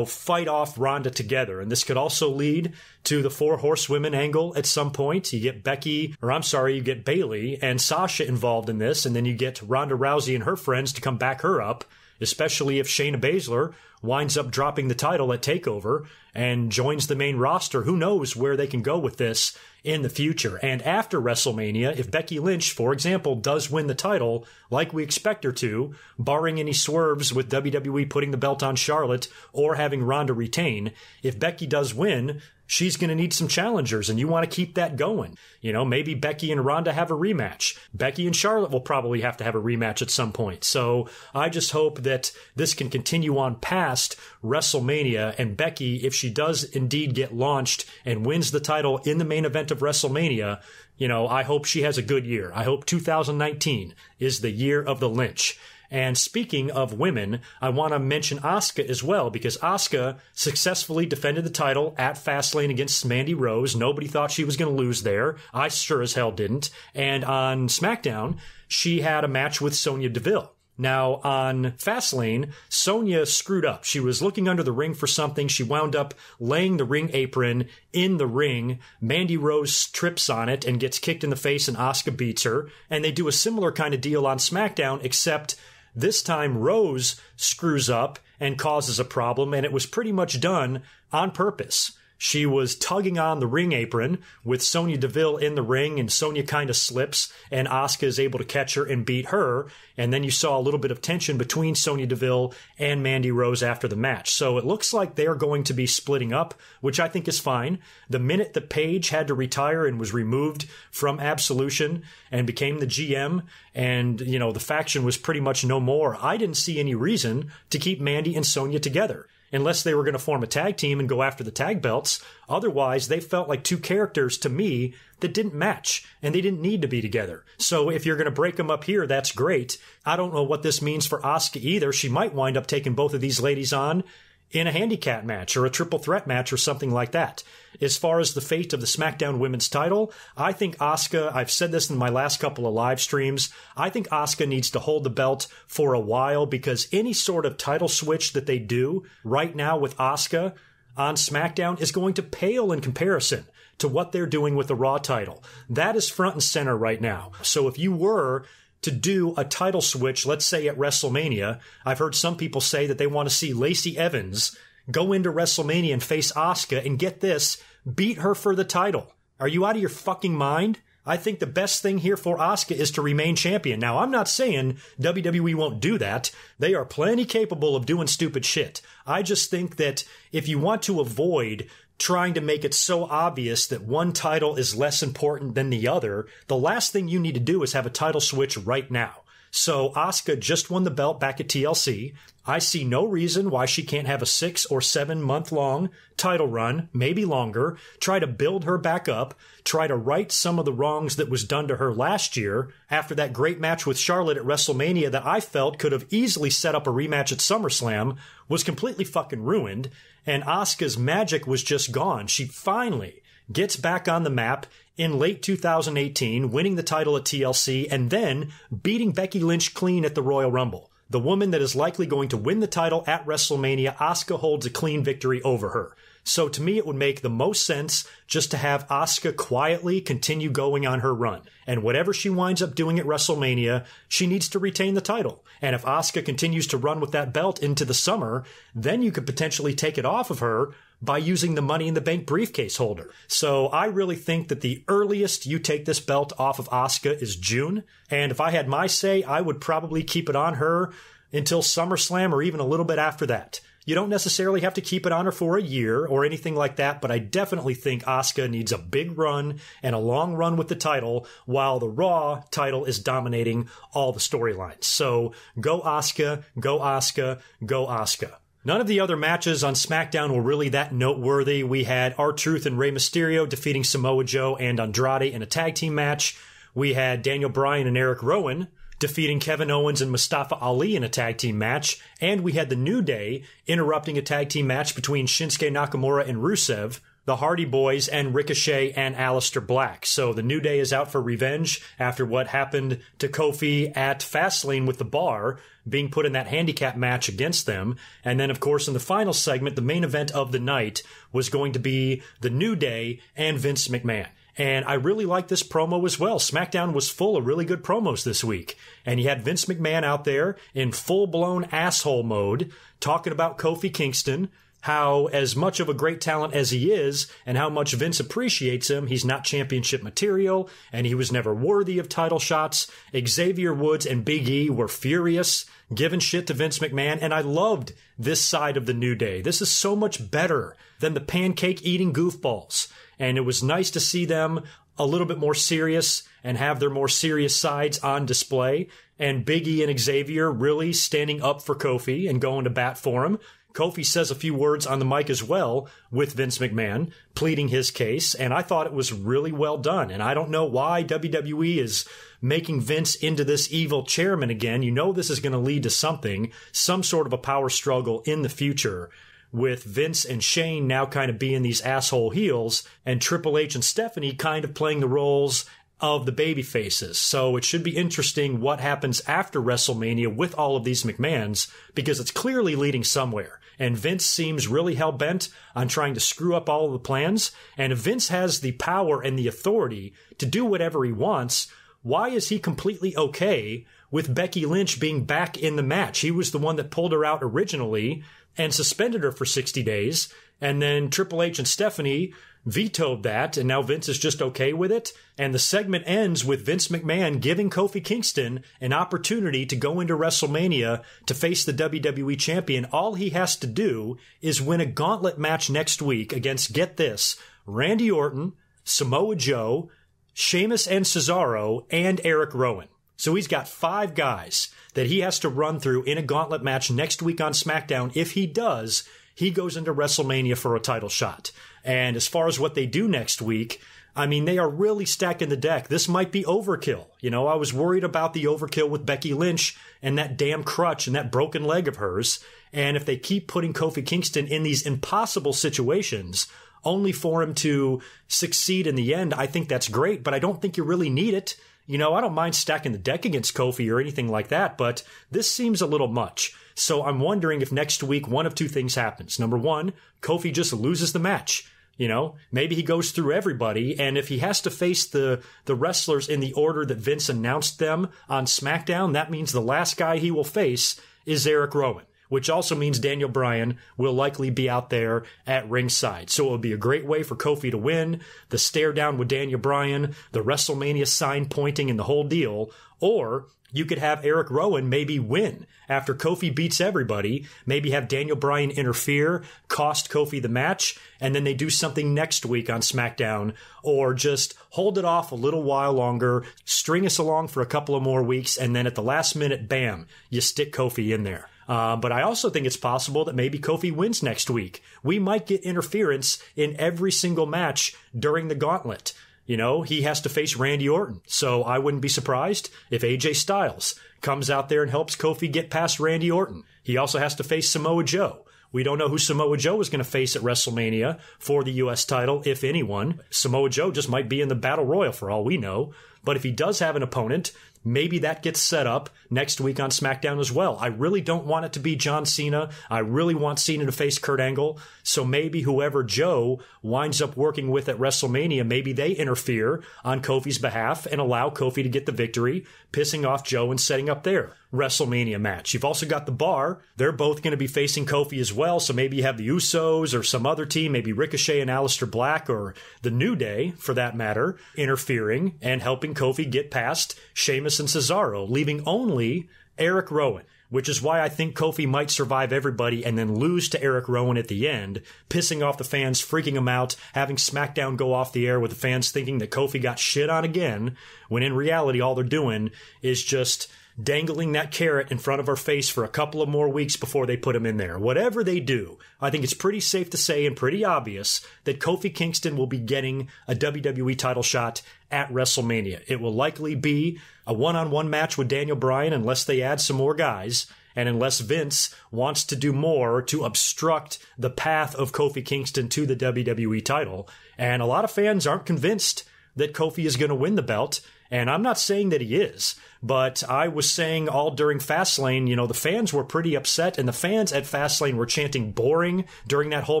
fight off Ronda together. And this could also lead to the 4 horsewomen angle at some point. You get you get Bayley and Sasha involved in this, and then you get Ronda Rousey and her friends to come back her up, especially if Shayna Baszler winds up dropping the title at TakeOver and joins the main roster. Who knows where they can go with this in the future. And after WrestleMania, if Becky Lynch, for example, does win the title, like we expect her to, barring any swerves with WWE putting the belt on Charlotte or having Ronda retain, if Becky does win, she's going to need some challengers, and you want to keep that going. Maybe Becky and Ronda have a rematch. Becky and Charlotte will probably have to have a rematch at some point. So I just hope that this can continue on past WrestleMania, and Becky, if she does indeed get launched and wins the title in the main event of WrestleMania, I hope she has a good year. I hope 2019 is the year of the Lynch. And speaking of women, I want to mention Asuka as well, because Asuka successfully defended the title at Fastlane against Mandy Rose. Nobody thought she was going to lose there. I sure as hell didn't. And on SmackDown, she had a match with Sonya Deville. Now, on Fastlane, Sonya screwed up. She was looking under the ring for something. She wound up laying the ring apron in the ring. Mandy Rose trips on it and gets kicked in the face, and Asuka beats her. And they do a similar kind of deal on SmackDown, except this time Rose screws up and causes a problem, and it was pretty much done on purpose. She was tugging on the ring apron with Sonya Deville in the ring, and Sonya kind of slips, and Asuka is able to catch her and beat her. And then you saw a little bit of tension between Sonya Deville and Mandy Rose after the match. So it looks like they're going to be splitting up, which I think is fine. The minute that Paige had to retire and was removed from Absolution and became the GM, and, you know, the faction was pretty much no more, I didn't see any reason to keep Mandy and Sonya together, unless they were going to form a tag team and go after the tag belts. Otherwise, they felt like two characters to me that didn't match, and they didn't need to be together. So if you're going to break them up here, that's great. I don't know what this means for Asuka either. She might wind up taking both of these ladies on in a handicap match or a triple threat match or something like that. As far as the fate of the SmackDown Women's title, I think Asuka, I've said this in my last couple of live streams, I think Asuka needs to hold the belt for a while, because any sort of title switch that they do right now with Asuka on SmackDown is going to pale in comparison to what they're doing with the Raw title. That is front and center right now. So if you were to do a title switch, let's say at WrestleMania, I've heard some people say that they want to see Lacey Evans go into WrestleMania and face Asuka and, get this, beat her for the title. Are you out of your fucking mind? I think the best thing here for Asuka is to remain champion. Now, I'm not saying WWE won't do that. They are plenty capable of doing stupid shit. I just think that if you want to avoid trying to make it so obvious that one title is less important than the other, the last thing you need to do is have a title switch right now. So Asuka just won the belt back at TLC. I see no reason why she can't have a 6 or 7 month long title run, maybe longer, try to build her back up, try to right some of the wrongs that was done to her last year after that great match with Charlotte at WrestleMania that I felt could have easily set up a rematch at SummerSlam, was completely fucking ruined, and Asuka's magic was just gone. She finally gets back on the map in late 2018, winning the title at TLC, and then beating Becky Lynch clean at the Royal Rumble. The woman that is likely going to win the title at WrestleMania, Asuka holds a clean victory over her. So to me, it would make the most sense just to have Asuka quietly continue going on her run. And whatever she winds up doing at WrestleMania, she needs to retain the title. And if Asuka continues to run with that belt into the summer, then you could potentially take it off of her by using the Money in the Bank briefcase holder. So I really think that the earliest you take this belt off of Asuka is June. And if I had my say, I would probably keep it on her until SummerSlam or even a little bit after that. You don't necessarily have to keep it on her for a year or anything like that, but I definitely think Asuka needs a big run and a long run with the title while the Raw title is dominating all the storylines. So go Asuka, go Asuka, go Asuka. None of the other matches on SmackDown were really that noteworthy. We had R-Truth and Rey Mysterio defeating Samoa Joe and Andrade in a tag team match. We had Daniel Bryan and Eric Rowan defeating Kevin Owens and Mustafa Ali in a tag team match. And we had the New Day interrupting a tag team match between Shinsuke Nakamura and Rusev, the Hardy Boys, and Ricochet and Aleister Black. So the New Day is out for revenge after what happened to Kofi at Fastlane with the bar, being put in that handicap match against them. And then, of course, in the final segment, the main event of the night was going to be the New Day and Vince McMahon. And I really like this promo as well. SmackDown was full of really good promos this week. And you had Vince McMahon out there in full-blown asshole mode talking about Kofi Kingston, how as much of a great talent as he is and how much Vince appreciates him, he's not championship material and he was never worthy of title shots. Xavier Woods and Big E were furious, giving shit to Vince McMahon, and I loved this side of the New Day. This is so much better than the pancake-eating goofballs. And it was nice to see them a little bit more serious and have their more serious sides on display. And Big E and Xavier really standing up for Kofi and going to bat for him. Kofi says a few words on the mic as well with Vince McMahon, pleading his case, and I thought it was really well done. And I don't know why WWE is making Vince into this evil chairman again. You know this is going to lead to something, some sort of a power struggle in the future, with Vince and Shane now kind of being these asshole heels, and Triple H and Stephanie kind of playing the roles of the baby faces. So it should be interesting what happens after WrestleMania with all of these McMahons, because it's clearly leading somewhere. And Vince seems really hell-bent on trying to screw up all of the plans. And if Vince has the power and the authority to do whatever he wants, why is he completely okay with Becky Lynch being back in the match? He was the one that pulled her out originally and suspended her for 60 days. And then Triple H and Stephanie vetoed that, and now Vince is just okay with it. And the segment ends with Vince McMahon giving Kofi Kingston an opportunity to go into WrestleMania to face the WWE champion. All he has to do is win a gauntlet match next week against, get this, Randy Orton, Samoa Joe, Sheamus and Cesaro, and Eric Rowan. So he's got 5 guys that he has to run through in a gauntlet match next week on SmackDown. If he does, he goes into WrestleMania for a title shot. And as far as what they do next week, I mean, they are really stacking the deck. This might be overkill. You know, I was worried about the overkill with Becky Lynch and that damn crutch and that broken leg of hers. And if they keep putting Kofi Kingston in these impossible situations, only for him to succeed in the end, I think that's great, but I don't think you really need it. You know, I don't mind stacking the deck against Kofi or anything like that, but this seems a little much. So I'm wondering if next week one of two things happens. Number one, Kofi just loses the match. You know, maybe he goes through everybody, and if he has to face the wrestlers in the order that Vince announced them on SmackDown, that means the last guy he will face is Eric Rowan, which also means Daniel Bryan will likely be out there at ringside. So it would be a great way for Kofi to win, the stare down with Daniel Bryan, the WrestleMania sign pointing and the whole deal. Or you could have Eric Rowan maybe win after Kofi beats everybody, maybe have Daniel Bryan interfere, cost Kofi the match, and then they do something next week on SmackDown, or just hold it off a little while longer, string us along for a couple of more weeks, and then at the last minute, bam, you stick Kofi in there. But I also think it's possible that maybe Kofi wins next week. We might get interference in every single match during the gauntlet. You know, he has to face Randy Orton. So I wouldn't be surprised if AJ Styles comes out there and helps Kofi get past Randy Orton. He also has to face Samoa Joe. We don't know who Samoa Joe is going to face at WrestleMania for the U.S. title, if anyone. Samoa Joe just might be in the Battle Royal for all we know. But if he does have an opponent, maybe that gets set up next week on SmackDown as well. I really don't want it to be John Cena. I really want Cena to face Kurt Angle. So maybe whoever Joe winds up working with at WrestleMania, maybe they interfere on Kofi's behalf and allow Kofi to get the victory, pissing off Joe and setting up their WrestleMania match. You've also got The Bar. They're both going to be facing Kofi as well. So maybe you have the Usos or some other team, maybe Ricochet and Aleister Black or the New Day, for that matter, interfering and helping Kofi get past Sheamus and Cesaro, leaving only Eric Rowan, which is why I think Kofi might survive everybody and then lose to Eric Rowan at the end, pissing off the fans, freaking them out, having SmackDown go off the air with the fans thinking that Kofi got shit on again, when in reality all they're doing is just dangling that carrot in front of our face for a couple of more weeks before they put him in there. Whatever they do, I think it's pretty safe to say and pretty obvious that Kofi Kingston will be getting a WWE title shot at WrestleMania. It will likely be a one-on-one match with Daniel Bryan unless they add some more guys, and unless Vince wants to do more to obstruct the path of Kofi Kingston to the WWE title. And a lot of fans aren't convinced that Kofi is going to win the belt. And I'm not saying that he is, but I was saying all during Fastlane, you know, the fans were pretty upset, and the fans at Fastlane were chanting boring during that whole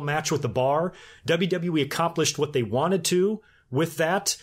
match with The Bar. WWE accomplished what they wanted to with that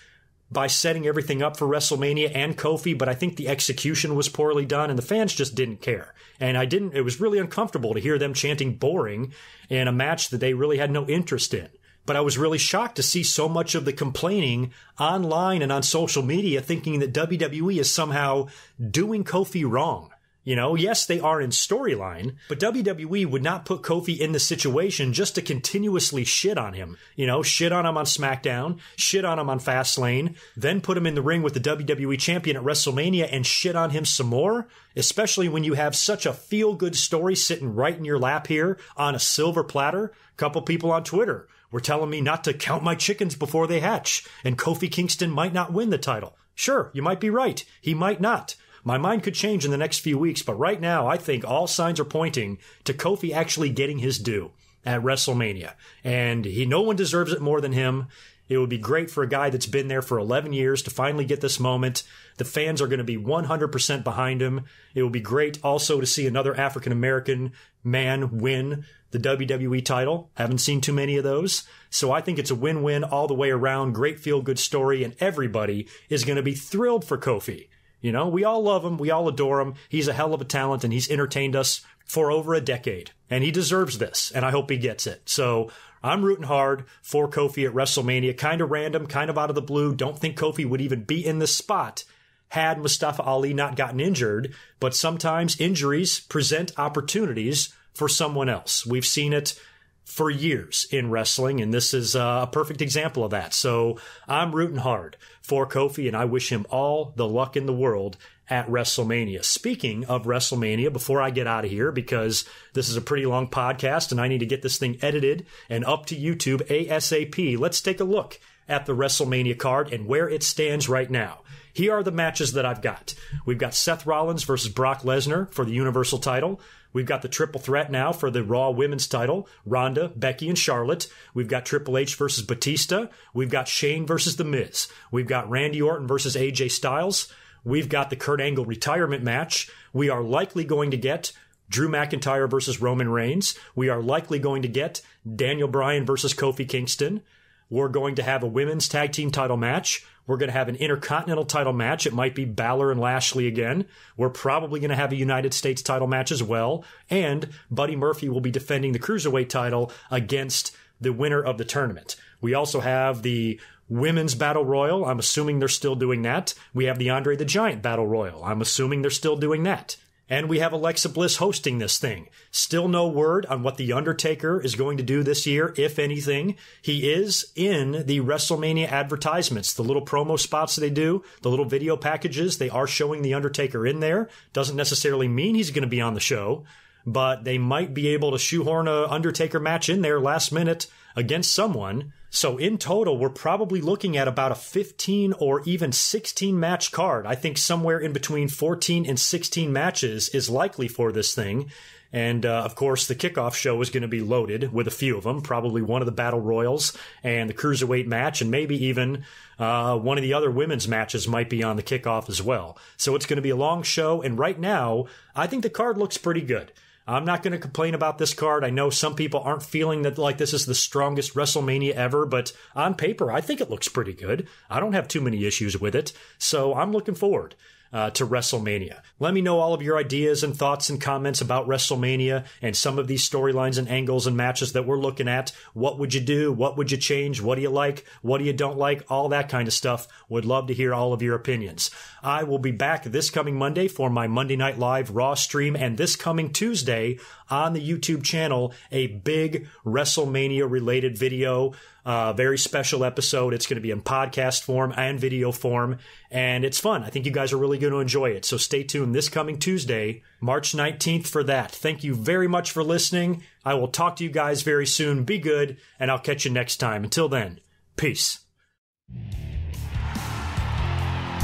by setting everything up for WrestleMania and Kofi, but I think the execution was poorly done, and the fans just didn't care. And it was really uncomfortable to hear them chanting boring in a match that they really had no interest in. But I was really shocked to see so much of the complaining online and on social media thinking that WWE is somehow doing Kofi wrong. You know, yes, they are in storyline, but WWE would not put Kofi in the situation just to continuously shit on him. You know, shit on him on SmackDown, shit on him on Fastlane, then put him in the ring with the WWE champion at WrestleMania and shit on him some more, especially when you have such a feel-good story sitting right in your lap here on a silver platter. A couple people on Twitter were telling me not to count my chickens before they hatch, and Kofi Kingston might not win the title. Sure, you might be right. He might not. My mind could change in the next few weeks, but right now I think all signs are pointing to Kofi actually getting his due at WrestleMania. And no one deserves it more than him. It would be great for a guy that's been there for 11 years to finally get this moment. The fans are going to be 100% behind him. It would be great also to see another African-American man win the WWE title. Haven't seen too many of those. So I think it's a win-win all the way around. Great feel-good story, and everybody is going to be thrilled for Kofi. You know, we all love him. We all adore him. He's a hell of a talent, and he's entertained us for over a decade. And he deserves this, and I hope he gets it. So I'm rooting hard for Kofi at WrestleMania. Kind of random, kind of out of the blue. Don't think Kofi would even be in this spot had Mustafa Ali not gotten injured. But sometimes injuries present opportunities for someone else. We've seen it for years in wrestling, and this is a perfect example of that. So I'm rooting hard for Kofi, and I wish him all the luck in the world at WrestleMania. Speaking of WrestleMania, before I get out of here, because this is a pretty long podcast and I need to get this thing edited and up to YouTube ASAP, let's take a look at the WrestleMania card and where it stands right now. Here are the matches that I've got. We've got Seth Rollins versus Brock Lesnar for the Universal title. We've got the triple threat now for the Raw Women's title, Ronda, Becky, and Charlotte. We've got Triple H versus Batista. We've got Shane versus The Miz. We've got Randy Orton versus AJ Styles. We've got the Kurt Angle retirement match. We are likely going to get Drew McIntyre versus Roman Reigns. We are likely going to get Daniel Bryan versus Kofi Kingston. We're going to have a women's tag team title match. We're going to have an Intercontinental title match. It might be Balor and Lashley again. We're probably going to have a United States title match as well. And Buddy Murphy will be defending the Cruiserweight title against the winner of the tournament. We also have the Women's Battle Royal. I'm assuming they're still doing that. We have the Andre the Giant Battle Royal. I'm assuming they're still doing that. And we have Alexa Bliss hosting this thing. Still no word on what The Undertaker is going to do this year, if anything. He is in the WrestleMania advertisements, the little promo spots that they do, the little video packages. They are showing The Undertaker in there. Doesn't necessarily mean he's going to be on the show, but they might be able to shoehorn a Undertaker match in there last minute against someone. So in total, we're probably looking at about a 15 or even 16 match card. I think somewhere in between 14 and 16 matches is likely for this thing. And, of course, the kickoff show is going to be loaded with a few of them, probably one of the Battle Royals and the Cruiserweight match, and maybe even one of the other women's matches might be on the kickoff as well. So it's going to be a long show, and right now, I think the card looks pretty good. I'm not going to complain about this card. I know some people aren't feeling that like this is the strongest WrestleMania ever, but on paper, I think it looks pretty good. I don't have too many issues with it, so I'm looking forward to WrestleMania. Let me know all of your ideas and thoughts and comments about WrestleMania and some of these storylines and angles and matches that we're looking at. What would you do? What would you change? What do you like? What do you don't like? All that kind of stuff. Would love to hear all of your opinions. I will be back this coming Monday for my Monday Night Live Raw stream, and this coming Tuesday on the YouTube channel, a big WrestleMania related video. Very special episode. It's going to be in podcast form and video form, and it's fun. I think you guys are really going to enjoy it. So stay tuned this coming Tuesday, March 19th for that. Thank you very much for listening. I will talk to you guys very soon. Be good, and I'll catch you next time. Until then, peace.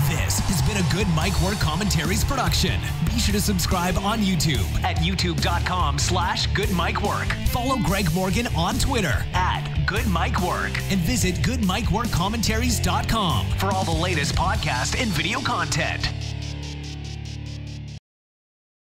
This has been a Good Mic Work Commentaries production. Be sure to subscribe on YouTube at youtube.com/GoodMicWork. Follow Greg Morgan on Twitter @GoodMicWork and visit GoodMicWorkCommentaries.com for all the latest podcast and video content.